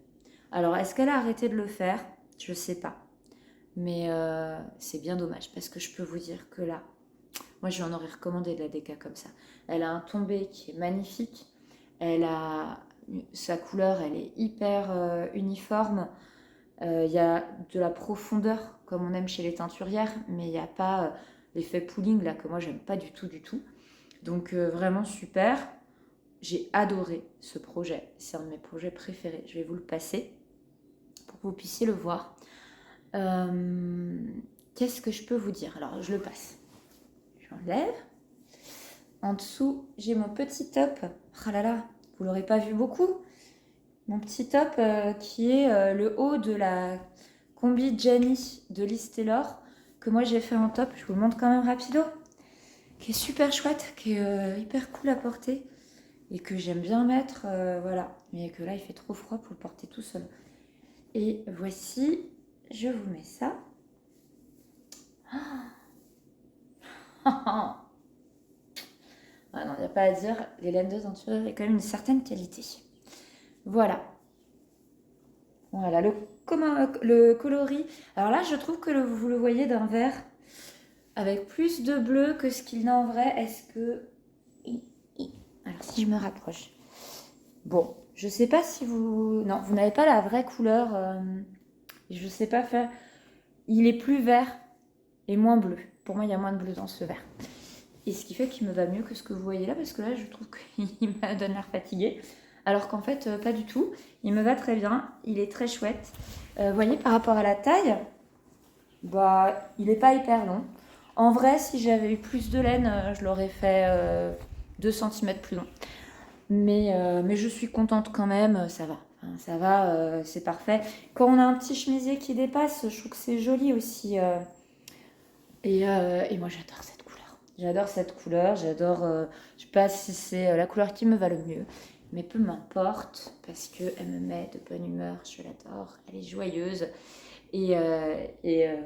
Alors, est-ce qu'elle a arrêté de le faire? Je sais pas. Mais c'est bien dommage parce que je peux vous dire que là, moi je lui en aurais recommandé de la DK comme ça. Elle a un tombé qui est magnifique. Elle a sa couleur, elle est hyper uniforme. Il y a de la profondeur comme on aime chez les teinturières, mais il n'y a pas l'effet pooling là que moi j'aime pas du tout du tout. Donc vraiment super. J'ai adoré ce projet. C'est un de mes projets préférés. Je vais vous le passer pour que vous puissiez le voir. Qu'est-ce que je peux vous dire? Alors, je le passe. J'enlève. En dessous, j'ai mon petit top. Ah là là, vous l'aurez pas vu beaucoup. Mon petit top qui est le haut de la combi Gianni de Liz Taylor que moi j'ai fait en top. Je vous le montre quand même rapido. Qui est super chouette, qui est hyper cool à porter et que j'aime bien mettre. Voilà. Mais que là, il fait trop froid pour le porter tout seul. Et voici, je vous mets ça. Ah non, il n'y a pas à dire, les laines de teinture, il y a quand même une certaine qualité. Voilà. Voilà, le coloris. Alors là, je trouve que vous le voyez d'un vert avec plus de bleu que ce qu'il n'a en vrai. Est-ce que... Alors, si je me rapproche. Bon, je sais pas si vous... Non, vous n'avez pas la vraie couleur. Je sais pas faire... Il est plus vert et moins bleu. Pour moi, il y a moins de bleu dans ce vert. Et ce qui fait qu'il me va mieux que ce que vous voyez là, parce que là, je trouve qu'il me donne l'air fatigué. Alors qu'en fait, pas du tout. Il me va très bien. Il est très chouette. Vous voyez, par rapport à la taille, bah, il n'est pas hyper long. En vrai, si j'avais eu plus de laine, je l'aurais fait 2 cm plus long. Mais je suis contente quand même. Ça va. Enfin, ça va, c'est parfait. Quand on a un petit chemisier qui dépasse, je trouve que c'est joli aussi. Et moi, j'adore cette couleur. J'adore cette couleur. J'adore. Je sais pas si c'est la couleur qui me va le mieux, mais peu m'importe parce que elle me met de bonne humeur. Je l'adore. Elle est joyeuse et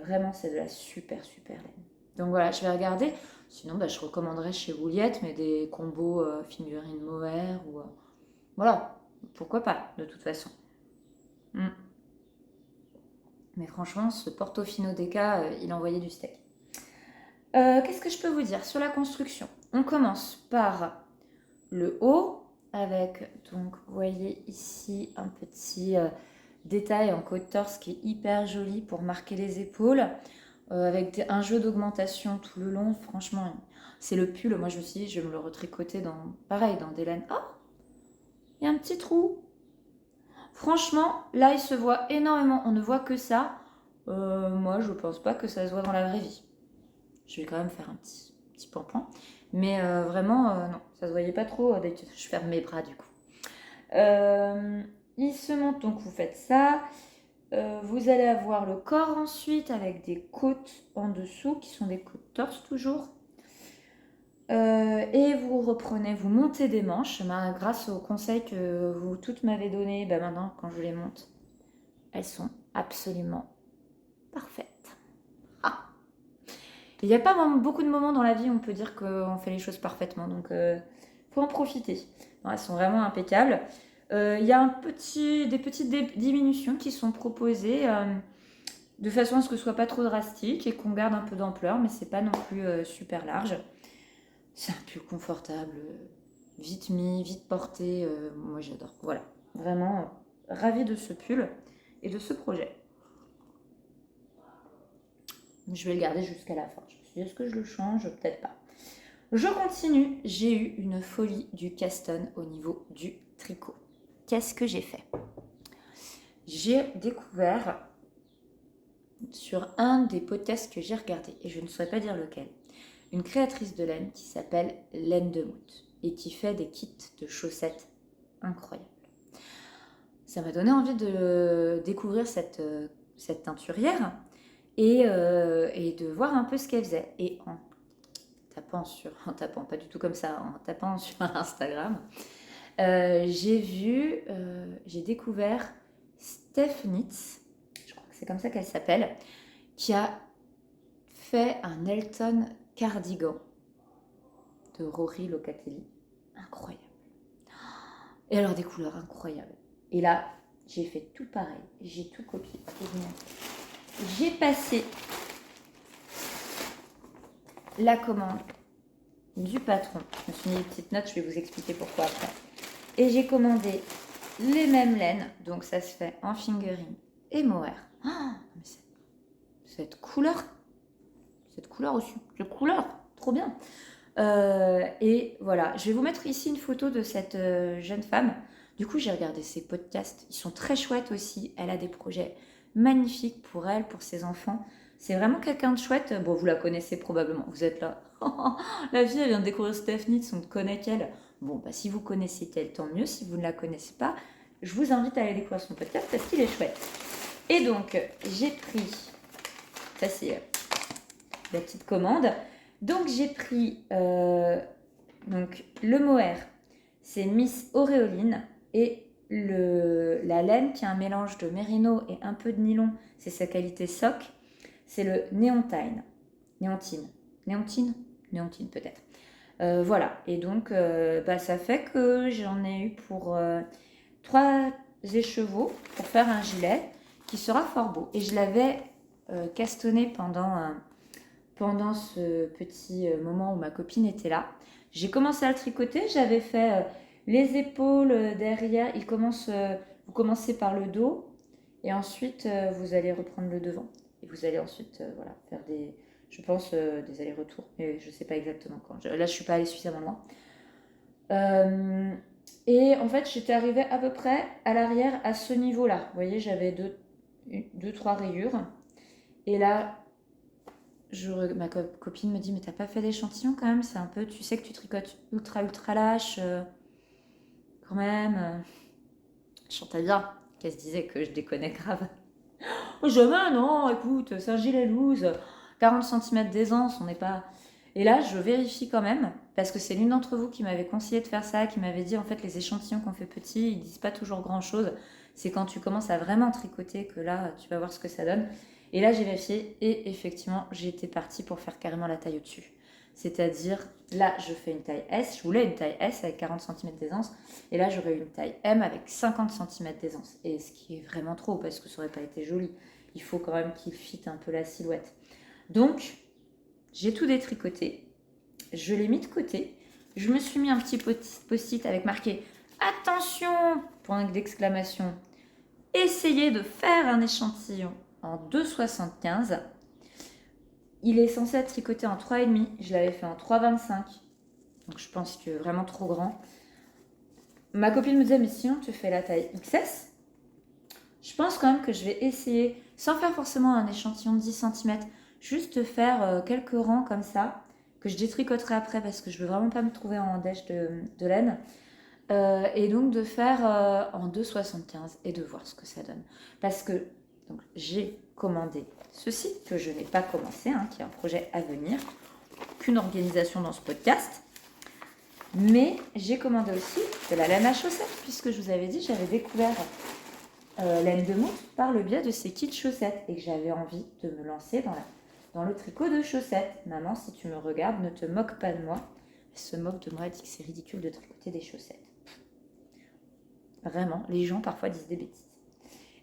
vraiment, c'est de la super super laine. Donc voilà, je vais regarder. Sinon, bah, je recommanderais chez Woolyet, mais des combos figurine mohair ou voilà. Pourquoi pas, de toute façon. Mm. Mais franchement, ce Portofino DK, il envoyait du steak. Qu'est-ce que je peux vous dire sur la construction? On commence par le haut avec, donc vous voyez ici un petit détail en côte torse qui est hyper joli pour marquer les épaules, avec un jeu d'augmentation tout le long. Franchement, c'est le pull. Moi je me suis dit, je vais me le retricoter pareil, dans des laines. Oh, il y a un petit trou. Franchement, là il se voit énormément. On ne voit que ça. Moi je pense pas que ça se voit dans la vraie vie. Je vais quand même faire un petit pan-pan. Mais vraiment, non, ça se voyait pas trop dès que je ferme mes bras du coup. Il se monte, donc vous faites ça. Vous allez avoir le corps ensuite avec des côtes en dessous qui sont des côtes torse toujours. Et vous reprenez, vous montez des manches. Grâce aux conseils que vous toutes m'avez donnés, maintenant quand je les monte, elles sont absolument parfaites. Il n'y a pas vraiment beaucoup de moments dans la vie où on peut dire qu'on fait les choses parfaitement, donc faut en profiter. Non, elles sont vraiment impeccables. Il y a des petites diminutions qui sont proposées de façon à ce que ce soit pas trop drastique et qu'on garde un peu d'ampleur, mais c'est pas non plus super large. C'est un pull confortable, vite mis, vite porté. Moi j'adore. Voilà, vraiment ravie de ce pull et de ce projet. Je vais le garder jusqu'à la fin. Je me suis dit, est-ce que je le change? Peut-être pas. Je continue. J'ai eu une folie du Caston au niveau du tricot. Qu'est-ce que j'ai fait? J'ai découvert sur un des podcasts que j'ai regardé, et je ne saurais pas dire lequel, une créatrice de laine qui s'appelle Laine de Mout et qui fait des kits de chaussettes incroyables. Ça m'a donné envie de découvrir cette teinturière. et de voir un peu ce qu'elle faisait. Et en tapant, pas du tout comme ça, en tapant sur Instagram, j'ai découvert Steph Nitz, je crois que c'est comme ça qu'elle s'appelle, qui a fait un Elton cardigan de Rory Locatelli. Incroyable. Et alors des couleurs incroyables. Et là, j'ai fait tout pareil. J'ai tout copié. J'ai passé la commande du patron. Je me suis mis des petites notes, je vais vous expliquer pourquoi après. Et j'ai commandé les mêmes laines. Donc ça se fait en fingering et mohair. Oh, mais cette couleur aussi. Cette couleur, trop bien. Et voilà, je vais vous mettre ici une photo de cette jeune femme. Du coup, j'ai regardé ses podcasts. Ils sont très chouettes aussi. Elle a des projets magnifiques pour elle, pour ses enfants. C'est vraiment quelqu'un de chouette. Bon, vous la connaissez probablement. Vous êtes là. La fille, elle vient de découvrir Stephanie, on ne connaît qu'elle. Bon, bah, si vous connaissez qu'elle, tant mieux. Si vous ne la connaissez pas, je vous invite à aller découvrir son podcast parce qu'il est chouette. Et donc, j'ai pris... Ça, c'est la petite commande. Donc, j'ai pris donc, le mohair. C'est Miss Auréoline. Et la laine qui est un mélange de mérino et un peu de nylon. C'est sa qualité soc. C'est le Néontine. Néontine peut-être. Voilà, et donc ça fait que j'en ai eu pour 3 écheveaux pour faire un gilet qui sera fort beau. Et je l'avais castonné pendant ce petit moment où ma copine était là. J'ai commencé à le tricoter, j'avais fait les épaules derrière. Vous commencez par le dos et ensuite vous allez reprendre le devant. Et vous allez ensuite faire des allers-retours, mais je ne sais pas exactement quand. Là, je ne suis pas allée suffisamment loin. Et en fait, j'étais arrivée à peu près à l'arrière à ce niveau-là. Vous voyez, j'avais 2-3 rayures. Et là, ma copine me dit, mais t'as pas fait d'échantillon quand même? C'est un peu, tu sais que tu tricotes ultra lâche quand même. Je chantais bien qu'elle se disait que je déconnais grave. Oh, jamais, non, écoute, c'est un gilet loose. 40 cm d'aisance, on n'est pas... Et là, je vérifie quand même, parce que c'est l'une d'entre vous qui m'avait conseillé de faire ça, qui m'avait dit, en fait, les échantillons qu'on fait petits, ils disent pas toujours grand-chose. C'est quand tu commences à vraiment tricoter que là, tu vas voir ce que ça donne. Et là, j'ai vérifié, et effectivement, j'étais partie pour faire carrément la taille au-dessus. C'est-à-dire, là, je fais une taille S. Je voulais une taille S avec 40 cm d'aisance. Et là, j'aurais eu une taille M avec 50 cm d'aisance. Et ce qui est vraiment trop, parce que ça n'aurait pas été joli. Il faut quand même qu'il fitte un peu la silhouette. Donc, j'ai tout détricoté. Je l'ai mis de côté. Je me suis mis un petit post-it avec marqué « Attention !» point d'exclamation. Essayez de faire un échantillon en 2,75. Il est censé être tricoté en 3,5. Je l'avais fait en 3,25. Donc, je pense que vraiment trop grand. Ma copine me disait « Mais sinon, tu fais la taille XS ?» Je pense quand même que je vais essayer, sans faire forcément un échantillon de 10 cm, juste faire quelques rangs comme ça, que je détricoterai après parce que je veux vraiment pas me trouver en dèche de laine. Et donc de faire en 2,75 et de voir ce que ça donne. Parce que donc, j'ai commandé ceci, que je n'ai pas commencé, qui est un projet à venir, qu'une organisation dans ce podcast. Mais j'ai commandé aussi de la laine à chaussettes, puisque je vous avais dit, j'avais découvert laine de mousse par le biais de ces kits chaussettes et que j'avais envie de me lancer dans le tricot de chaussettes. Maman, si tu me regardes, ne te moque pas de moi. Elle se moque de moi, elle dit que c'est ridicule de tricoter des chaussettes. Vraiment, les gens parfois disent des bêtises.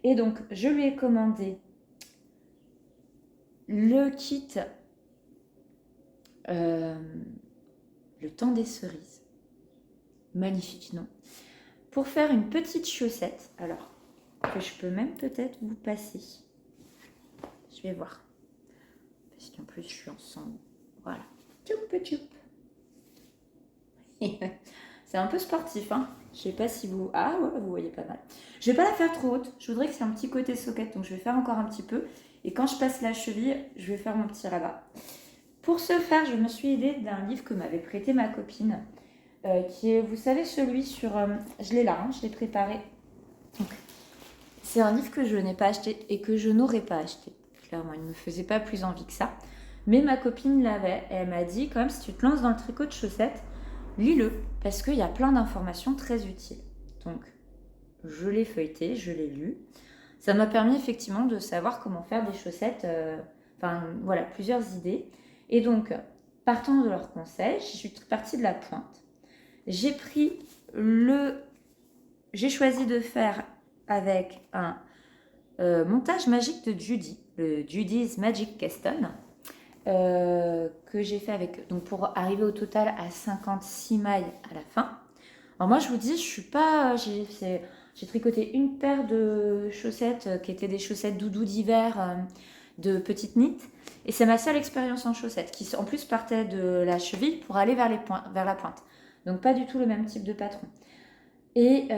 Et donc, je lui ai commandé le kit le temps des cerises. Magnifique, non? Pour faire une petite chaussette. Alors, que je peux même peut-être vous passer. Je vais voir. Parce qu'en plus, je suis ensemble. Voilà. Tchoup. C'est un peu sportif, hein. Je sais pas si vous... Ah ouais, vous voyez pas mal. Je vais pas la faire trop haute. Je voudrais que c'est un petit côté socket. Donc, je vais faire encore un petit peu. Et quand je passe la cheville, je vais faire mon petit rabat. Pour ce faire, je me suis aidée d'un livre que m'avait prêté ma copine. Qui est, vous savez, celui sur... je l'ai là, je l'ai préparé. Donc, c'est un livre que je n'ai pas acheté et que je n'aurais pas acheté. Je clairement. Il ne me faisait pas plus envie que ça. Mais ma copine l'avait. Et elle m'a dit, quand même, si tu te lances dans le tricot de chaussettes, lis-le. Parce qu'il y a plein d'informations très utiles. Donc, je l'ai feuilleté, je l'ai lu. Ça m'a permis effectivement de savoir comment faire des chaussettes. Enfin, voilà, plusieurs idées. Et donc, partant de leurs conseils, je suis partie de la pointe. J'ai choisi de faire avec un montage magique de Judy, le Judy's Magic Keston, que j'ai fait avec, donc pour arriver au total à 56 mailles à la fin. Alors moi je vous dis, je suis pas, j'ai tricoté une paire de chaussettes qui étaient des chaussettes doudou d'hiver de petite knit, et c'est ma seule expérience en chaussettes qui en plus partait de la cheville pour aller vers la pointe. Donc pas du tout le même type de patron. Et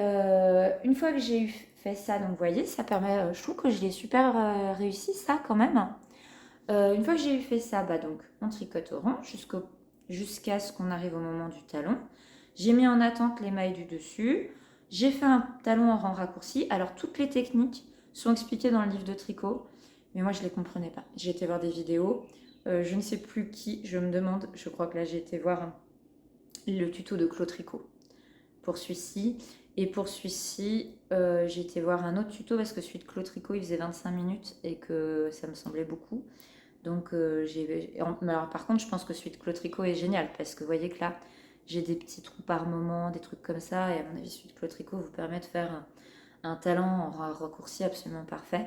une fois que j'ai fait ça, donc vous voyez, ça permet, je trouve que je l'ai super réussi ça quand même. Une fois que j'ai fait ça, donc on tricote au rond jusqu'à ce qu'on arrive au moment du talon. J'ai mis en attente les mailles du dessus. J'ai fait un talon en rang raccourci. Alors toutes les techniques sont expliquées dans le livre de tricot, mais moi je ne les comprenais pas. J'ai été voir des vidéos. Je ne sais plus qui, je me demande, je crois que là j'ai été voir le tuto de Claude Tricot pour celui-ci. Et pour celui-ci, j'ai été voir un autre tuto parce que celui de Claude Tricot, il faisait 25 minutes et que ça me semblait beaucoup. Donc, alors, par contre, je pense que celui de Claude Tricot est génial parce que vous voyez que là, j'ai des petits trous par moment, des trucs comme ça. Et à mon avis, celui de Claude Tricot vous permet de faire un talon en raccourci absolument parfait.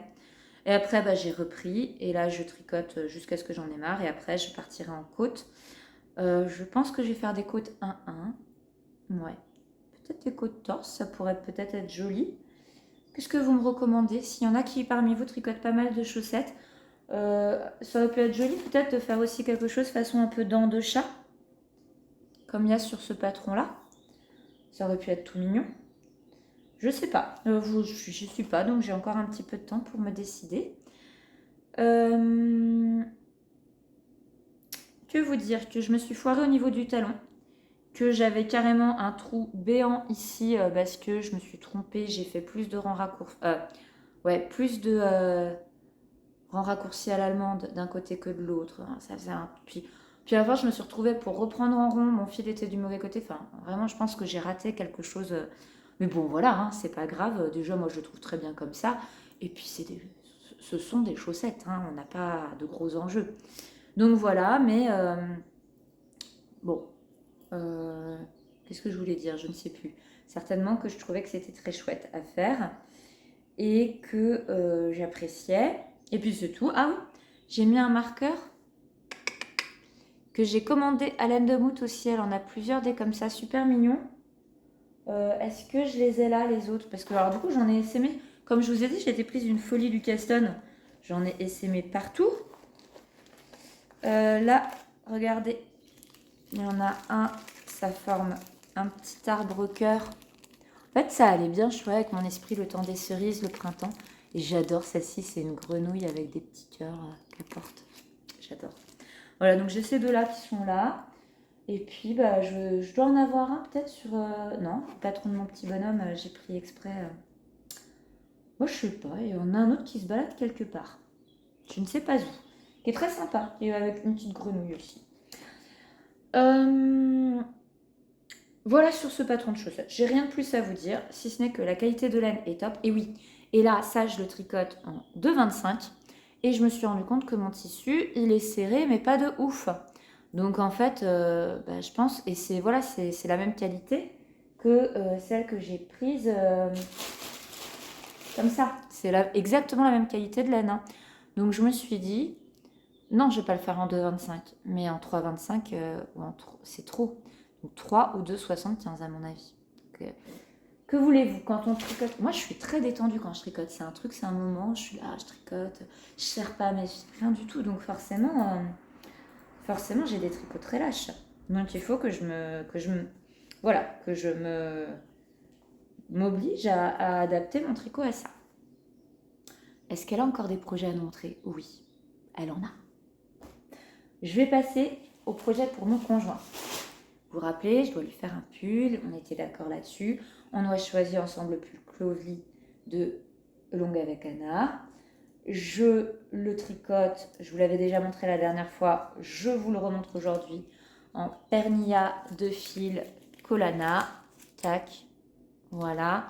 Et après, j'ai repris et là, je tricote jusqu'à ce que j'en ai marre. Et après, je partirai en côte. Je pense que je vais faire des côtes 1-1. Ouais. Peut-être des côtes torse, ça pourrait peut-être être joli. Qu'est-ce que vous me recommandez? S'il y en a qui parmi vous tricotent pas mal de chaussettes, ça aurait pu être joli peut-être de faire aussi quelque chose façon un peu dents de chat, comme il y a sur ce patron-là. Ça aurait pu être tout mignon. Je sais pas, je suis pas, donc j'ai encore un petit peu de temps pour me décider. Que vous dire? Que je me suis foirée au niveau du talon, que j'avais carrément un trou béant ici parce que je me suis trompée, j'ai fait plus de rangs raccourcis, plus de rangs raccourcis à l'allemande d'un côté que de l'autre. Ça faisait un... Puis à la fin, je me suis retrouvée pour reprendre en rond, mon fil était du mauvais côté. Enfin, vraiment, je pense que j'ai raté quelque chose. Mais bon, voilà, hein, c'est pas grave. Déjà, moi, je le trouve très bien comme ça. Et puis, ce sont des chaussettes, hein, on n'a pas de gros enjeux. Donc voilà, mais bon, qu'est-ce que je voulais dire? Je ne sais plus. Certainement que je trouvais que c'était très chouette à faire et que j'appréciais. Et puis c'est tout. Ah oui, j'ai mis un marqueur que j'ai commandé à Laine de Mout aussi. Elle en a plusieurs des comme ça, super mignons. Est-ce que je les ai là, les autres? Parce que alors du coup, j'en ai essaimé. Comme je vous ai dit, j'étais prise d'une folie du Keston. J'en ai essaimé partout. Là, regardez. Il y en a un, ça forme un petit arbre cœur. En fait, ça allait bien, je trouvais, avec mon esprit le temps des cerises, le printemps. Et j'adore celle-ci, c'est une grenouille avec des petits cœurs qu'elle porte. J'adore. Voilà, donc j'ai ces deux-là qui sont là. Et puis, je dois en avoir un peut-être sur... non, le patron de mon petit bonhomme, j'ai pris exprès. Moi, je sais pas, et on a un autre qui se balade quelque part. Je ne sais pas où. Qui est très sympa, et avec une petite grenouille aussi. Voilà sur ce patron de chaussettes. J'ai rien de plus à vous dire, si ce n'est que la qualité de laine est top. Et oui, et là, ça, je le tricote en 2,25. Et je me suis rendu compte que mon tissu, il est serré, mais pas de ouf. Donc en fait, je pense, et c'est voilà, c'est la même qualité que celle que j'ai prise comme ça. C'est exactement la même qualité de laine, hein. Donc je me suis dit, non, je ne vais pas le faire en 2,25, mais en 3,25, c'est trop. Donc 3 ou 2,75 à mon avis. Donc, que voulez-vous quand on tricote? Moi, je suis très détendue quand je tricote. C'est un truc, c'est un moment, je suis là, je tricote, je serre pas mes rien du tout. Donc forcément, j'ai des tricots très lâches. Donc il faut que je m'oblige à adapter mon tricot à ça. Est-ce qu'elle a encore des projets à nous montrer? Oui, elle en a. Je vais passer au projet pour mon conjoint. Vous vous rappelez, je dois lui faire un pull, on était d'accord là-dessus. On doit choisir ensemble le pull Clovely de Longue avec Anna. je le tricote, je vous l'avais déjà montré la dernière fois, je vous le remontre aujourd'hui en pernilla de fil Colana, tac, voilà,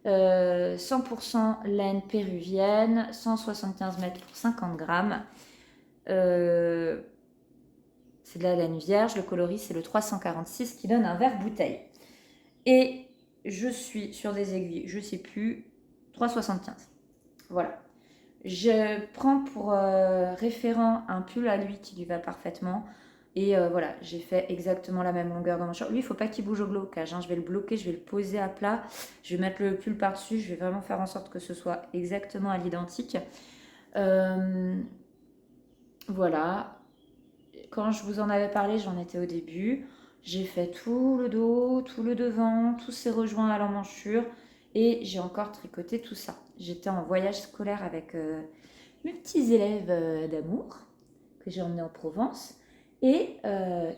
100% laine péruvienne, 175 mètres pour 50 grammes, c'est de la laine vierge, le coloris c'est le 346 qui donne un vert bouteille. Et je suis sur des aiguilles, je sais plus, 3,75. Voilà. Je prends pour référent un pull à lui qui lui va parfaitement. Et voilà, j'ai fait exactement la même longueur dans mon short. Lui, il ne faut pas qu'il bouge au blocage, hein. Je vais le bloquer, je vais le poser à plat. Je vais mettre le pull par-dessus. Je vais vraiment faire en sorte que ce soit exactement à l'identique. Voilà. Quand je vous en avais parlé, j'en étais au début. J'ai fait tout le dos, tout le devant, tous ces rejoints à l'emmanchure. Et j'ai encore tricoté tout ça. J'étais en voyage scolaire avec mes petits élèves d'amour que j'ai emmenés en Provence. Et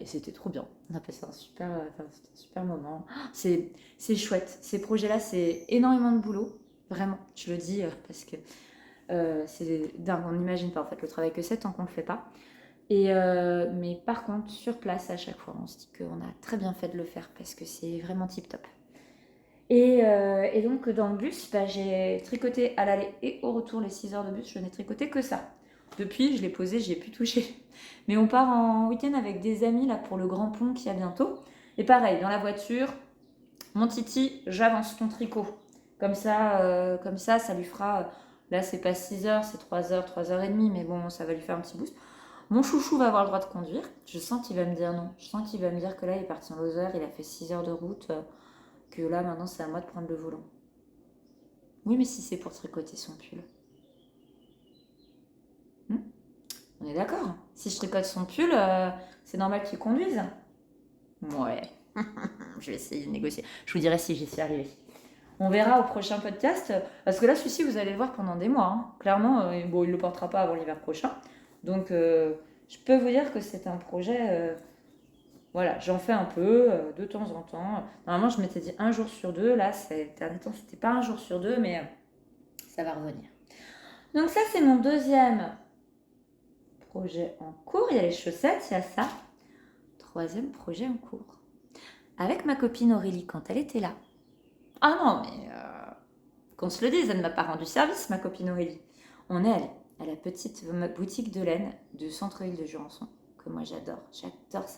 c'était trop bien. On a passé un super moment. C'est chouette. Ces projets-là, c'est énormément de boulot. Vraiment, je le dis parce que c'est dingue. On n'imagine pas en fait le travail que c'est tant qu'on ne le fait pas. Mais par contre, sur place, à chaque fois, on se dit qu'on a très bien fait de le faire parce que c'est vraiment tip top. Et donc, dans le bus, j'ai tricoté à l'aller et au retour les 6 heures de bus. Je n'ai tricoté que ça. Depuis, je l'ai posé, j'y ai pu toucher. Mais on part en week-end avec des amis là pour le Grand Pont qui a bientôt. Et pareil, dans la voiture, mon titi, j'avance ton tricot. Comme ça, ça lui fera. Là, c'est pas 6 heures, c'est 3 heures, 3 heures et demie, mais bon, ça va lui faire un petit boost. Mon chouchou va avoir le droit de conduire. Je sens qu'il va me dire non. Je sens qu'il va me dire que là, il est parti en Lozère, il a fait 6 heures de route, que là, maintenant, c'est à moi de prendre le volant. Oui, mais si c'est pour tricoter son pull. On est d'accord. Si je tricote son pull, c'est normal qu'il conduise. Ouais. Je vais essayer de négocier. Je vous dirai si j'y suis arrivée. On verra au prochain podcast. Parce que là, celui-ci, vous allez le voir pendant des mois, hein. Clairement, bon, il ne le portera pas avant l'hiver prochain. Donc, je peux vous dire que c'est un projet. Voilà, j'en fais un peu de temps en temps. Normalement, je m'étais dit un jour sur deux. Là, ces derniers temps, c'était pas un jour sur deux, mais ça va revenir. Donc, ça, c'est mon deuxième projet en cours. Il y a les chaussettes, il y a ça. Troisième projet en cours. Avec ma copine Aurélie, quand elle était là. Ah non, mais qu'on se le dise, elle ne m'a pas rendu service, ma copine Aurélie. On est allé à la petite boutique de laine de centre-ville de Jurançon, que moi j'adore. J'adore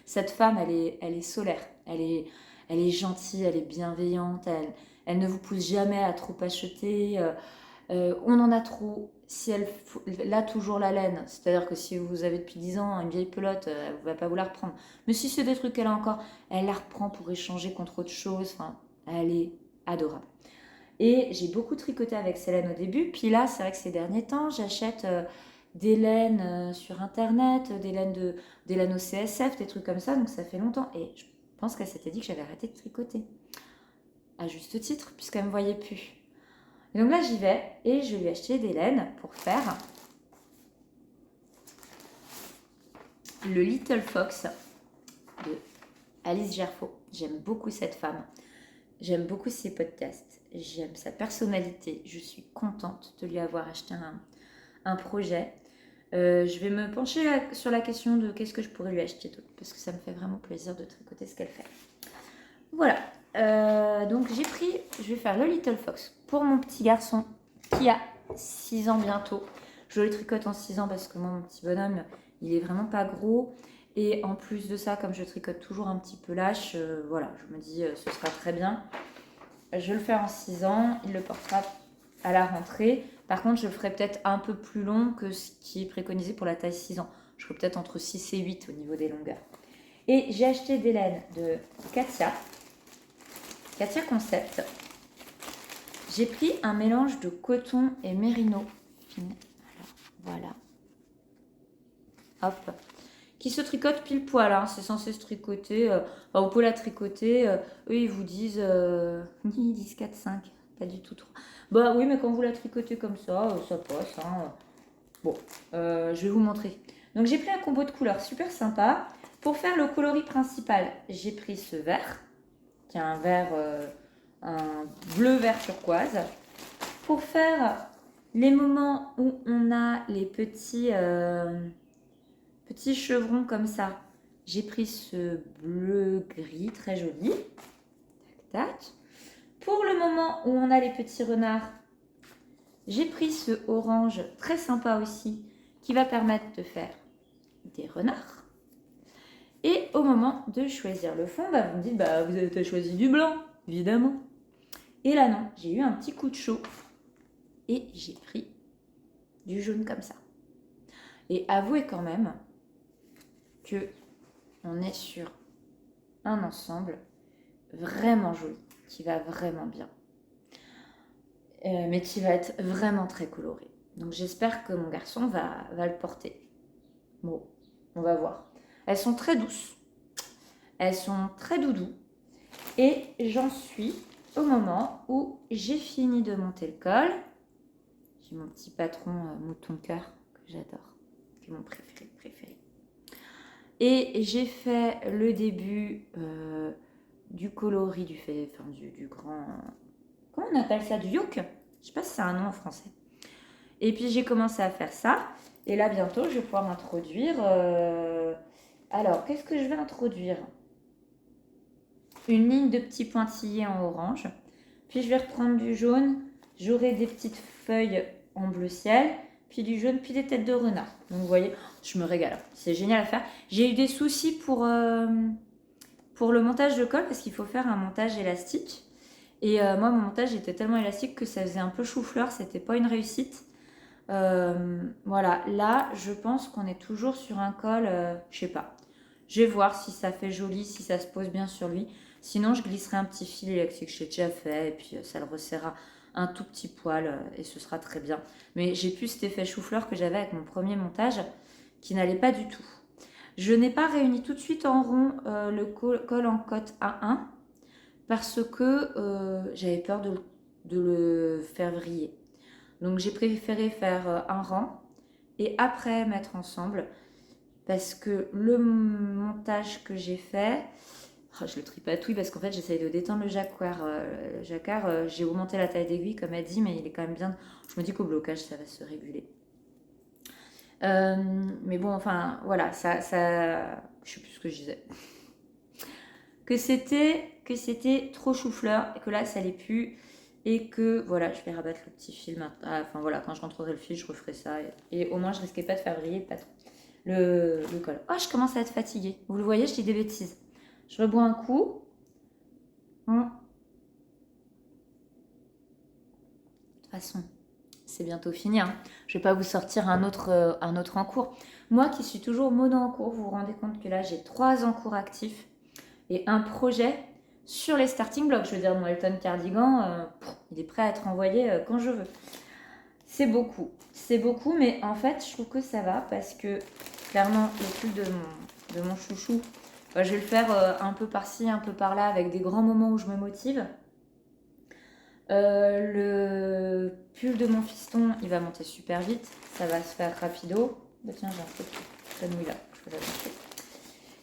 cette femme, elle est solaire, elle est gentille, elle est bienveillante, elle ne vous pousse jamais à trop acheter. On en a trop. Si elle a toujours la laine, c'est-à-dire que si vous avez depuis 10 ans une vieille pelote, elle ne va pas vous la reprendre. Mais si c'est des trucs qu'elle a encore, elle la reprend pour échanger contre autre chose. Enfin, elle est adorable. Et j'ai beaucoup tricoté avec ces laines au début. Puis là, c'est vrai que ces derniers temps, j'achète des laines sur Internet, des laines au CSF, des trucs comme ça. Donc ça fait longtemps. Et je pense qu'elle s'était dit que j'avais arrêté de tricoter. À juste titre, puisqu'elle ne me voyait plus. Et donc là, j'y vais et je lui ai acheté des laines pour faire le Little Fox de Alice Gerfaux. J'aime beaucoup cette femme. J'aime beaucoup ses podcasts. J'aime sa personnalité. Je suis contente de lui avoir acheté un projet. Je vais me pencher sur la question de qu'est-ce que je pourrais lui acheter d'autre. Parce que ça me fait vraiment plaisir de tricoter ce qu'elle fait. Voilà. Donc je vais faire le Little Fox pour mon petit garçon qui a 6 ans bientôt. Je le tricote en 6 ans parce que moi, mon petit bonhomme, il est vraiment pas gros. Et en plus de ça, comme je tricote toujours un petit peu lâche, voilà, je me dis ce sera très bien. Je vais le faire en 6 ans, il le portera à la rentrée. Par contre, je le ferai peut-être un peu plus long que ce qui est préconisé pour la taille 6 ans. Je ferai peut-être entre 6 et 8 au niveau des longueurs. Et j'ai acheté des laines de Katia Concept. J'ai pris un mélange de coton et mérino fine. Voilà. Hop. Qui se tricote pile poil, hein. C'est censé se tricoter. Vous pouvez la tricoter. Eux, ils vous disent. Ils disent 4, 5. Pas du tout trop. Bah oui, mais quand vous la tricotez comme ça passe, hein. Bon, je vais vous montrer. Donc, j'ai pris un combo de couleurs super sympa. Pour faire le coloris principal, j'ai pris ce vert, qui est un vert. Un bleu vert turquoise. Pour faire Les moments où on a les petits chevrons comme ça, j'ai pris ce bleu-gris très joli. Tac, tac. Pour le moment où on a les petits renards, j'ai pris ce orange très sympa aussi qui va permettre de faire des renards. Et au moment de choisir le fond, vous me dites, vous avez choisi du blanc, évidemment. Et là non, j'ai eu un petit coup de chaud et j'ai pris du jaune comme ça. Et avouez quand même que on est sur un ensemble vraiment joli, qui va vraiment bien. Mais qui va être vraiment très coloré. Donc j'espère que mon garçon va le porter. Bon, on va voir. Elles sont très douces. Elles sont très doudous. Et j'en suis au moment où j'ai fini de monter le col. J'ai mon petit patron mouton cœur que j'adore, qui est mon préféré. Et j'ai fait le début du coloris, du grand... Comment on appelle ça? Du yoke? Je sais pas si c'est un nom en français. Et puis j'ai commencé à faire ça. Et là bientôt je vais pouvoir introduire... Alors, qu'est-ce que je vais introduire? Une ligne de petits pointillés en orange. Puis je vais reprendre du jaune. J'aurai des petites feuilles en bleu ciel. Puis du jaune, puis des têtes de renard. Donc vous voyez, je me régale. C'est génial à faire. J'ai eu des soucis pour le montage de col parce qu'il faut faire un montage élastique. Et moi, mon montage était tellement élastique que ça faisait un peu chou-fleur. C'était pas une réussite. Voilà, là, je pense qu'on est toujours sur un col, je sais pas. Je vais voir si ça fait joli, si ça se pose bien sur lui. Sinon, je glisserai un petit fil élastique que j'ai déjà fait et puis ça le resserrera un tout petit poil et ce sera très bien. Mais j'ai plus cet effet chou-fleur que j'avais avec mon premier montage qui n'allait pas du tout. Je n'ai pas réuni tout de suite en rond le col en côte A1 parce que j'avais peur de le faire vriller. Donc j'ai préféré faire un rang et après mettre ensemble parce que le montage que j'ai fait, je le tripatouille parce qu'en fait j'essaye de détendre le jacquard. J'ai augmenté la taille d'aiguille comme elle dit, mais il est quand même bien. Je me dis qu'au blocage ça va se réguler. Mais bon, enfin voilà, ça, je sais plus ce que je disais. Que c'était trop chou-fleur et que là ça l'est plus. Et que voilà, je vais rabattre le petit fil maintenant. Enfin voilà, quand je rentrerai le fil, je referai ça. Et au moins, je risquais pas de faire briller le patron. Le col. Oh, je commence à être fatiguée. Vous le voyez, je dis des bêtises. Je rebois un coup. De toute façon, c'est bientôt fini. Hein. Je vais pas vous sortir un autre en cours. Moi qui suis toujours mono en cours, vous vous rendez compte que là, j'ai 3 en cours actifs et un projet sur les starting blocks. Je veux dire, mon Elton Cardigan, il est prêt à être envoyé quand je veux. C'est beaucoup, mais en fait, je trouve que ça va parce que clairement, le pull de mon chouchou, je vais le faire un peu par-ci, un peu par-là, avec des grands moments où je me motive. Le pull de mon fiston, il va monter super vite, ça va se faire rapido. Bah tiens, j'ai un peu de panouille là, je peux la montrer.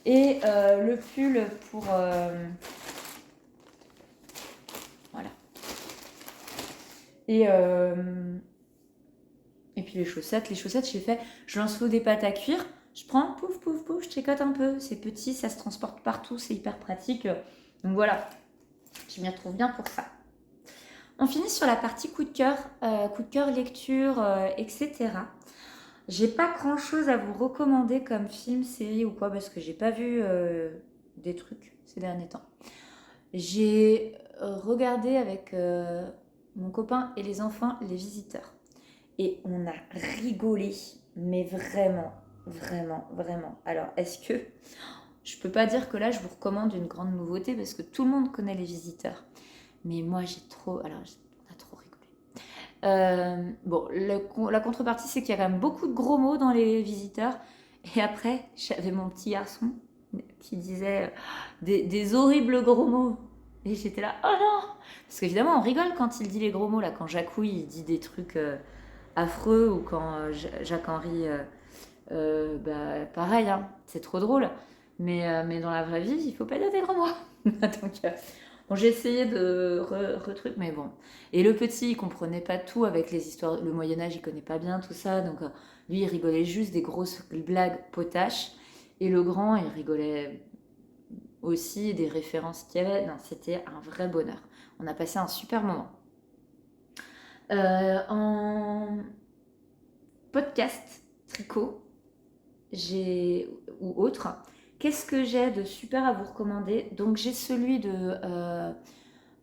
Et le pull pour... voilà. Et puis les chaussettes, j'ai fait, je lance l'eau des pâtes à cuire, je prends, pouf, pouf, pouf, je tricote un peu. C'est petit, ça se transporte partout, c'est hyper pratique. Donc voilà, je m'y retrouve bien pour ça. On finit sur la partie coup de cœur lecture, etc. J'ai pas grand chose à vous recommander comme film, série ou quoi, parce que j'ai pas vu des trucs ces derniers temps. J'ai regardé avec mon copain et les enfants Les Visiteurs. Et on a rigolé, mais vraiment, vraiment, vraiment. Alors, est-ce que... Je peux pas dire que là, je vous recommande une grande nouveauté parce que tout le monde connaît Les Visiteurs. Mais moi, j'ai trop... Alors, on a trop rigolé. Bon, la contrepartie, c'est qu'il y a quand même beaucoup de gros mots dans Les Visiteurs. Et après, j'avais mon petit garçon qui disait des horribles gros mots. Et j'étais là, oh non! Parce qu'évidemment, on rigole quand il dit les gros mots, là. Quand Jacouille, il dit des trucs... affreux ou quand Jacques-Henri pareil hein, c'est trop drôle mais dans la vraie vie il faut pas dire des grands mots donc Bon, j'ai essayé de retruc, mais bon. Et le petit, il comprenait pas tout avec les histoires. Le Moyen-Âge, il connaît pas bien tout ça. Donc, lui, il rigolait juste des grosses blagues potaches. Et le grand, il rigolait aussi des références qu'il y avait. Non, c'était un vrai bonheur. On a passé un super moment. En podcast, tricot, ou autre, qu'est-ce que j'ai de super à vous recommander? Donc, j'ai celui dont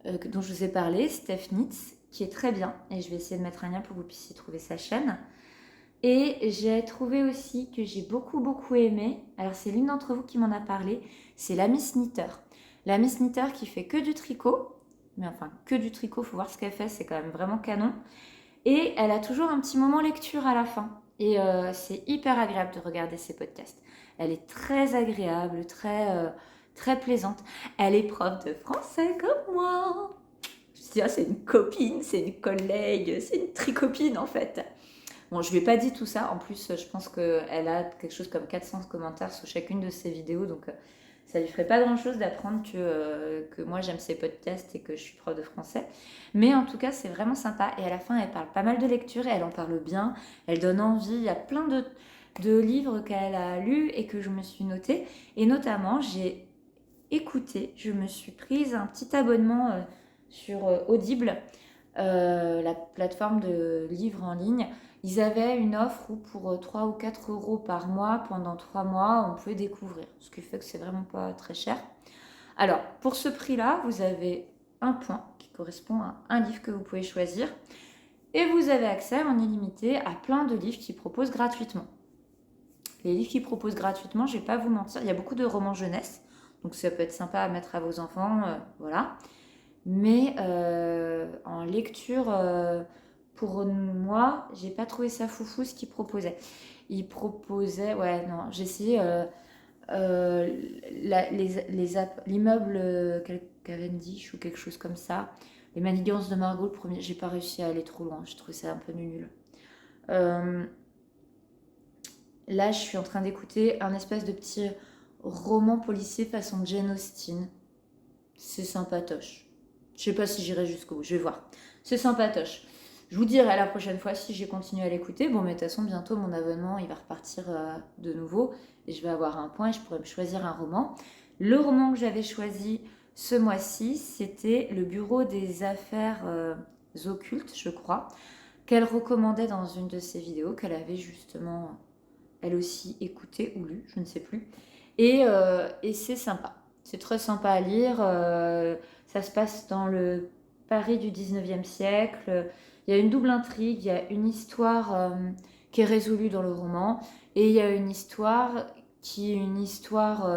je vous ai parlé, Steph Nitz, qui est très bien. Et je vais essayer de mettre un lien pour que vous puissiez trouver sa chaîne. Et j'ai trouvé aussi que j'ai beaucoup aimé. Alors, c'est l'une d'entre vous qui m'en a parlé. C'est la Miss Knitter. La Miss Knitter qui fait que du tricot. Mais enfin, que du tricot, faut voir ce qu'elle fait. C'est quand même vraiment canon. Et elle a toujours un petit moment lecture à la fin. Et c'est hyper agréable de regarder ses podcasts. Elle est très agréable, très plaisante. Elle est prof de français comme moi. Je me suis dit, ah, c'est une copine, c'est une collègue, c'est une tricopine en fait. Bon, je lui ai pas dit tout ça. En plus, je pense qu'elle a quelque chose comme 400 commentaires sous chacune de ses vidéos. Donc, ça lui ferait pas grand-chose d'apprendre que moi, j'aime ses podcasts et que je suis prof de français. Mais en tout cas, c'est vraiment sympa. Et à la fin, elle parle pas mal de lecture et elle en parle bien. Elle donne envie. Il y a plein de livres qu'elle a lus et que je me suis notée. Et notamment, j'ai écouté, je me suis prise un petit abonnement sur Audible, la plateforme de livres en ligne. Ils avaient une offre où pour 3 ou 4 euros par mois, pendant 3 mois, on pouvait découvrir. Ce qui fait que c'est vraiment pas très cher. Alors, pour ce prix-là, vous avez un point qui correspond à un livre que vous pouvez choisir. Et vous avez accès en illimité à plein de livres qu'ils proposent gratuitement. Les livres qu'ils proposent gratuitement, je ne vais pas vous mentir, il y a beaucoup de romans jeunesse. Donc ça peut être sympa à mettre à vos enfants, voilà. Mais en lecture, pour moi, j'ai pas trouvé ça foufou ce qu'il proposait. Il proposait, ouais, non, j'ai essayé l'immeuble Cavendish ou quelque chose comme ça. Les manigances de Margot, le premier, j'ai pas réussi à aller trop loin, j'ai trouvé ça un peu nul. Là, je suis en train d'écouter un espèce de petit roman policier façon Jane Austen. C'est sympatoche. Je sais pas si j'irai jusqu'au bout, je vais voir. C'est sympatoche. Je vous dirai la prochaine fois si j'ai continué à l'écouter. Bon, mais de toute façon, bientôt, mon abonnement, il va repartir de nouveau. Et je vais avoir un point et je pourrai me choisir un roman. Le roman que j'avais choisi ce mois-ci, c'était Le Bureau des affaires occultes, je crois, qu'elle recommandait dans une de ses vidéos, qu'elle avait justement, elle aussi, écouté ou lu, je ne sais plus. Et c'est sympa. C'est très sympa à lire. Ça se passe dans le Paris du 19e siècle. Il y a une double intrigue. Il y a une histoire qui est résolue dans le roman. Et il y a une histoire qui est une histoire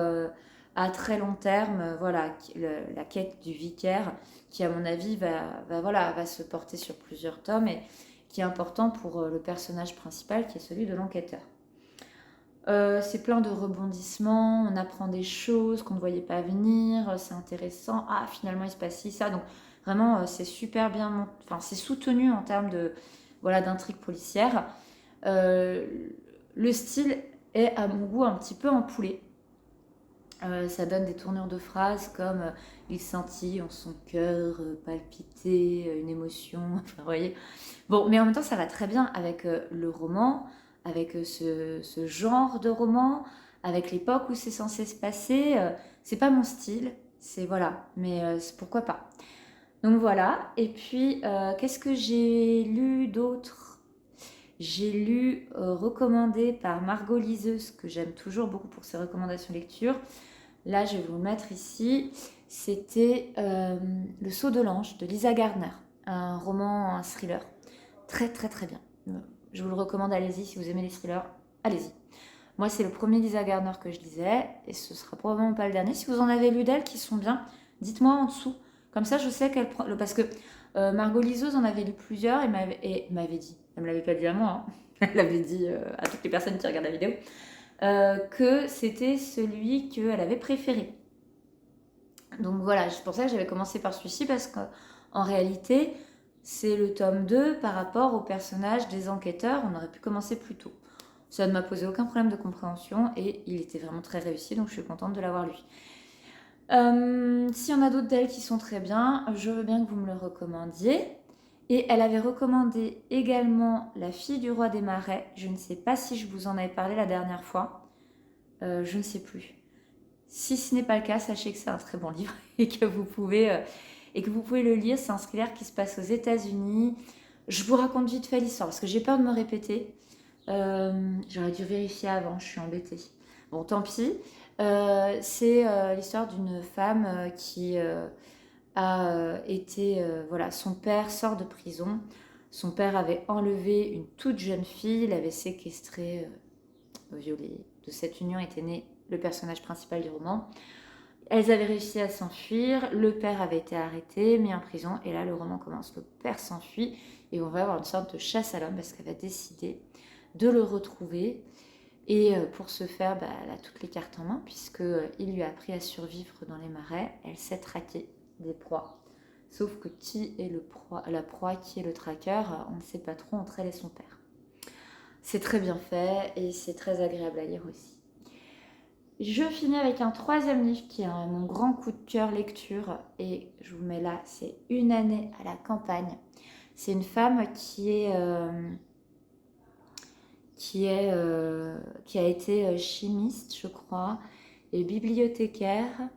à très long terme. Voilà, la quête du vicaire, qui à mon avis va se porter sur plusieurs tomes et qui est important pour le personnage principal qui est celui de l'enquêteur. C'est plein de rebondissements, on apprend des choses qu'on ne voyait pas venir, c'est intéressant, ah finalement il se passe ci, ça, donc vraiment c'est super bien, enfin c'est soutenu en termes voilà, d'intrigue policière. Le style est à mon goût un petit peu empoulé. Ça donne des tournures de phrases comme il sentit en son cœur palpiter une émotion, enfin vous voyez. Bon, mais en même temps ça va très bien avec le roman, avec ce genre de roman, avec l'époque où c'est censé se passer. C'est pas mon style, c'est voilà, mais pourquoi pas. Donc voilà, et puis qu'est-ce que j'ai lu d'autre? J'ai lu recommandé par Margot Liseuse, que j'aime toujours beaucoup pour ses recommandations lecture. Là, je vais vous le mettre ici. C'était Le Sceau de l'Ange de Lisa Gardner, un roman, un thriller. Très bien. Je vous le recommande, allez-y, si vous aimez les thrillers, allez-y. Moi, c'est le premier Lisa Gardner que je lisais, et ce sera probablement pas le dernier. Si vous en avez lu d'elle qui sont bien, dites-moi en dessous. Comme ça, je sais qu'elle prend... Parce que Margot Liseuse en avait lu plusieurs et m'avait dit, elle me l'avait pas dit à moi, hein. Elle l'avait dit à toutes les personnes qui regardent la vidéo, que c'était celui qu'elle avait préféré. Donc voilà, c'est pour ça que j'avais commencé par celui-ci, parce qu'en réalité, c'est le tome 2 par rapport au personnage des enquêteurs. On aurait pu commencer plus tôt. Ça ne m'a posé aucun problème de compréhension et il était vraiment très réussi, donc je suis contente de l'avoir lu. S'il y en a d'autres d'elles qui sont très bien, je veux bien que vous me le recommandiez. Et elle avait recommandé également La fille du roi des marais. Je ne sais pas si je vous en avais parlé la dernière fois. Je ne sais plus. Si ce n'est pas le cas, sachez que c'est un très bon livre et que vous pouvez le lire. C'est un thriller qui se passe aux États-Unis. Je vous raconte vite fait l'histoire parce que j'ai peur de me répéter. J'aurais dû vérifier avant, je suis embêtée. Bon, tant pis. C'est l'histoire d'une femme qui a été... voilà, son père sort de prison. Son père avait enlevé une toute jeune fille, l'avait séquestrée, violée. De cette union était né le personnage principal du roman. Elles avaient réussi à s'enfuir, le père avait été arrêté, mis en prison, et là le roman commence. Le père s'enfuit et on va avoir une sorte de chasse à l'homme parce qu'elle va décider de le retrouver. Et pour ce faire, elle a toutes les cartes en main puisqu'il lui a appris à survivre dans les marais. Elle sait traquer des proies. Sauf que qui est la proie, qui est le traqueur, on ne sait pas trop entre elle et son père. C'est très bien fait et c'est très agréable à lire aussi. Je finis avec un troisième livre qui est mon grand coup de cœur lecture et je vous mets là, c'est Une année à la campagne. C'est une femme qui a été chimiste, je crois, et bibliothécaire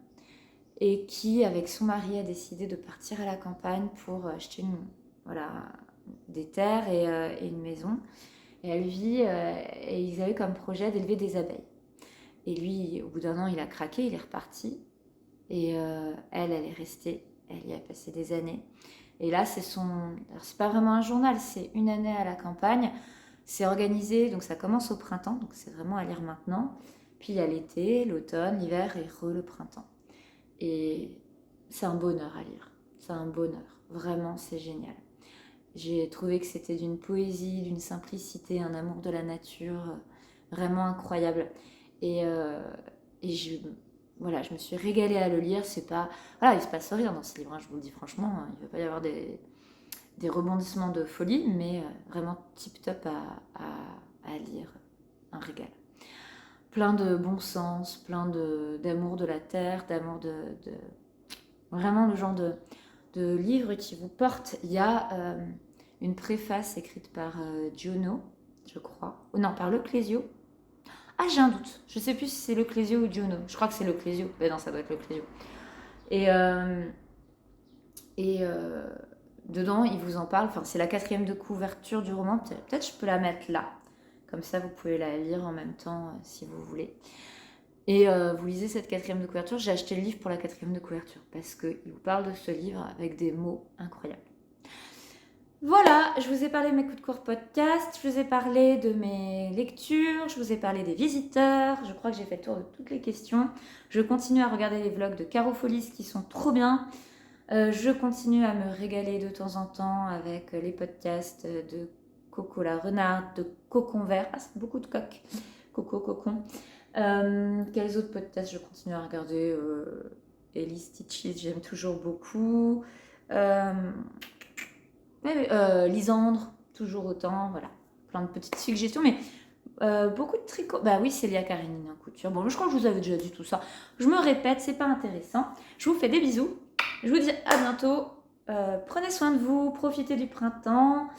et qui, avec son mari, a décidé de partir à la campagne pour acheter des terres et une maison. Et elle vit, et ils avaient comme projet d'élever des abeilles. Et lui, au bout d'un an, il a craqué, il est reparti. Et elle est restée, elle y a passé des années. Et là, alors c'est pas vraiment un journal, c'est Une année à la campagne. C'est organisé, donc ça commence au printemps, donc c'est vraiment à lire maintenant. Puis il y a l'été, l'automne, l'hiver et le printemps. Et c'est un bonheur à lire. C'est un bonheur. Vraiment, c'est génial. J'ai trouvé que c'était d'une poésie, d'une simplicité, un amour de la nature vraiment incroyable. Et, je me suis régalée à le lire. C'est pas, voilà, il se passe rien dans ce livre, hein, je vous le dis franchement. Il ne va pas y avoir des rebondissements de folie, mais vraiment tip-top à lire. Un régal. Plein de bon sens, plein d'amour de la terre, d'amour vraiment le genre de livre qui vous porte. Il y a une préface écrite par Giono, je crois. Oh non, par Leclésio. Ah, j'ai un doute. Je ne sais plus si c'est Leclésio ou Giono. Je crois que c'est Leclésio. Ben non, ça doit être Leclésio. Et dedans, il vous en parle. Enfin, c'est la 4e de couverture du roman. Peut-être je peux la mettre là. Comme ça, vous pouvez la lire en même temps si vous voulez. Et vous lisez cette 4e de couverture. J'ai acheté le livre pour la 4e de couverture parce qu'il vous parle de ce livre avec des mots incroyables. Voilà, je vous ai parlé de mes coups de cours podcast, je vous ai parlé de mes lectures, je vous ai parlé des visiteurs, je crois que j'ai fait le tour de toutes les questions. Je continue à regarder les vlogs de Caro Folis qui sont trop bien. Je continue à me régaler de temps en temps avec les podcasts de Coco la renarde, de Cocon vert. Ah, c'est beaucoup de coq. Coco, cocon. Quels autres podcasts je continue à regarder Ellie Stitches, j'aime toujours beaucoup. Lisandre, toujours autant. Voilà, plein de petites suggestions. Mais beaucoup de tricot. Bah oui, Célia Karénine en couture. Bon, je crois que je vous avais déjà dit tout ça. Je me répète, c'est pas intéressant. Je vous fais des bisous. Je vous dis à bientôt. Prenez soin de vous, profitez du printemps.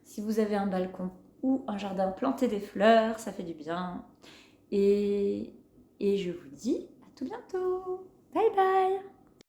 Si vous avez un balcon ou un jardin, plantez des fleurs, ça fait du bien. Et je vous dis à tout bientôt. Bye bye.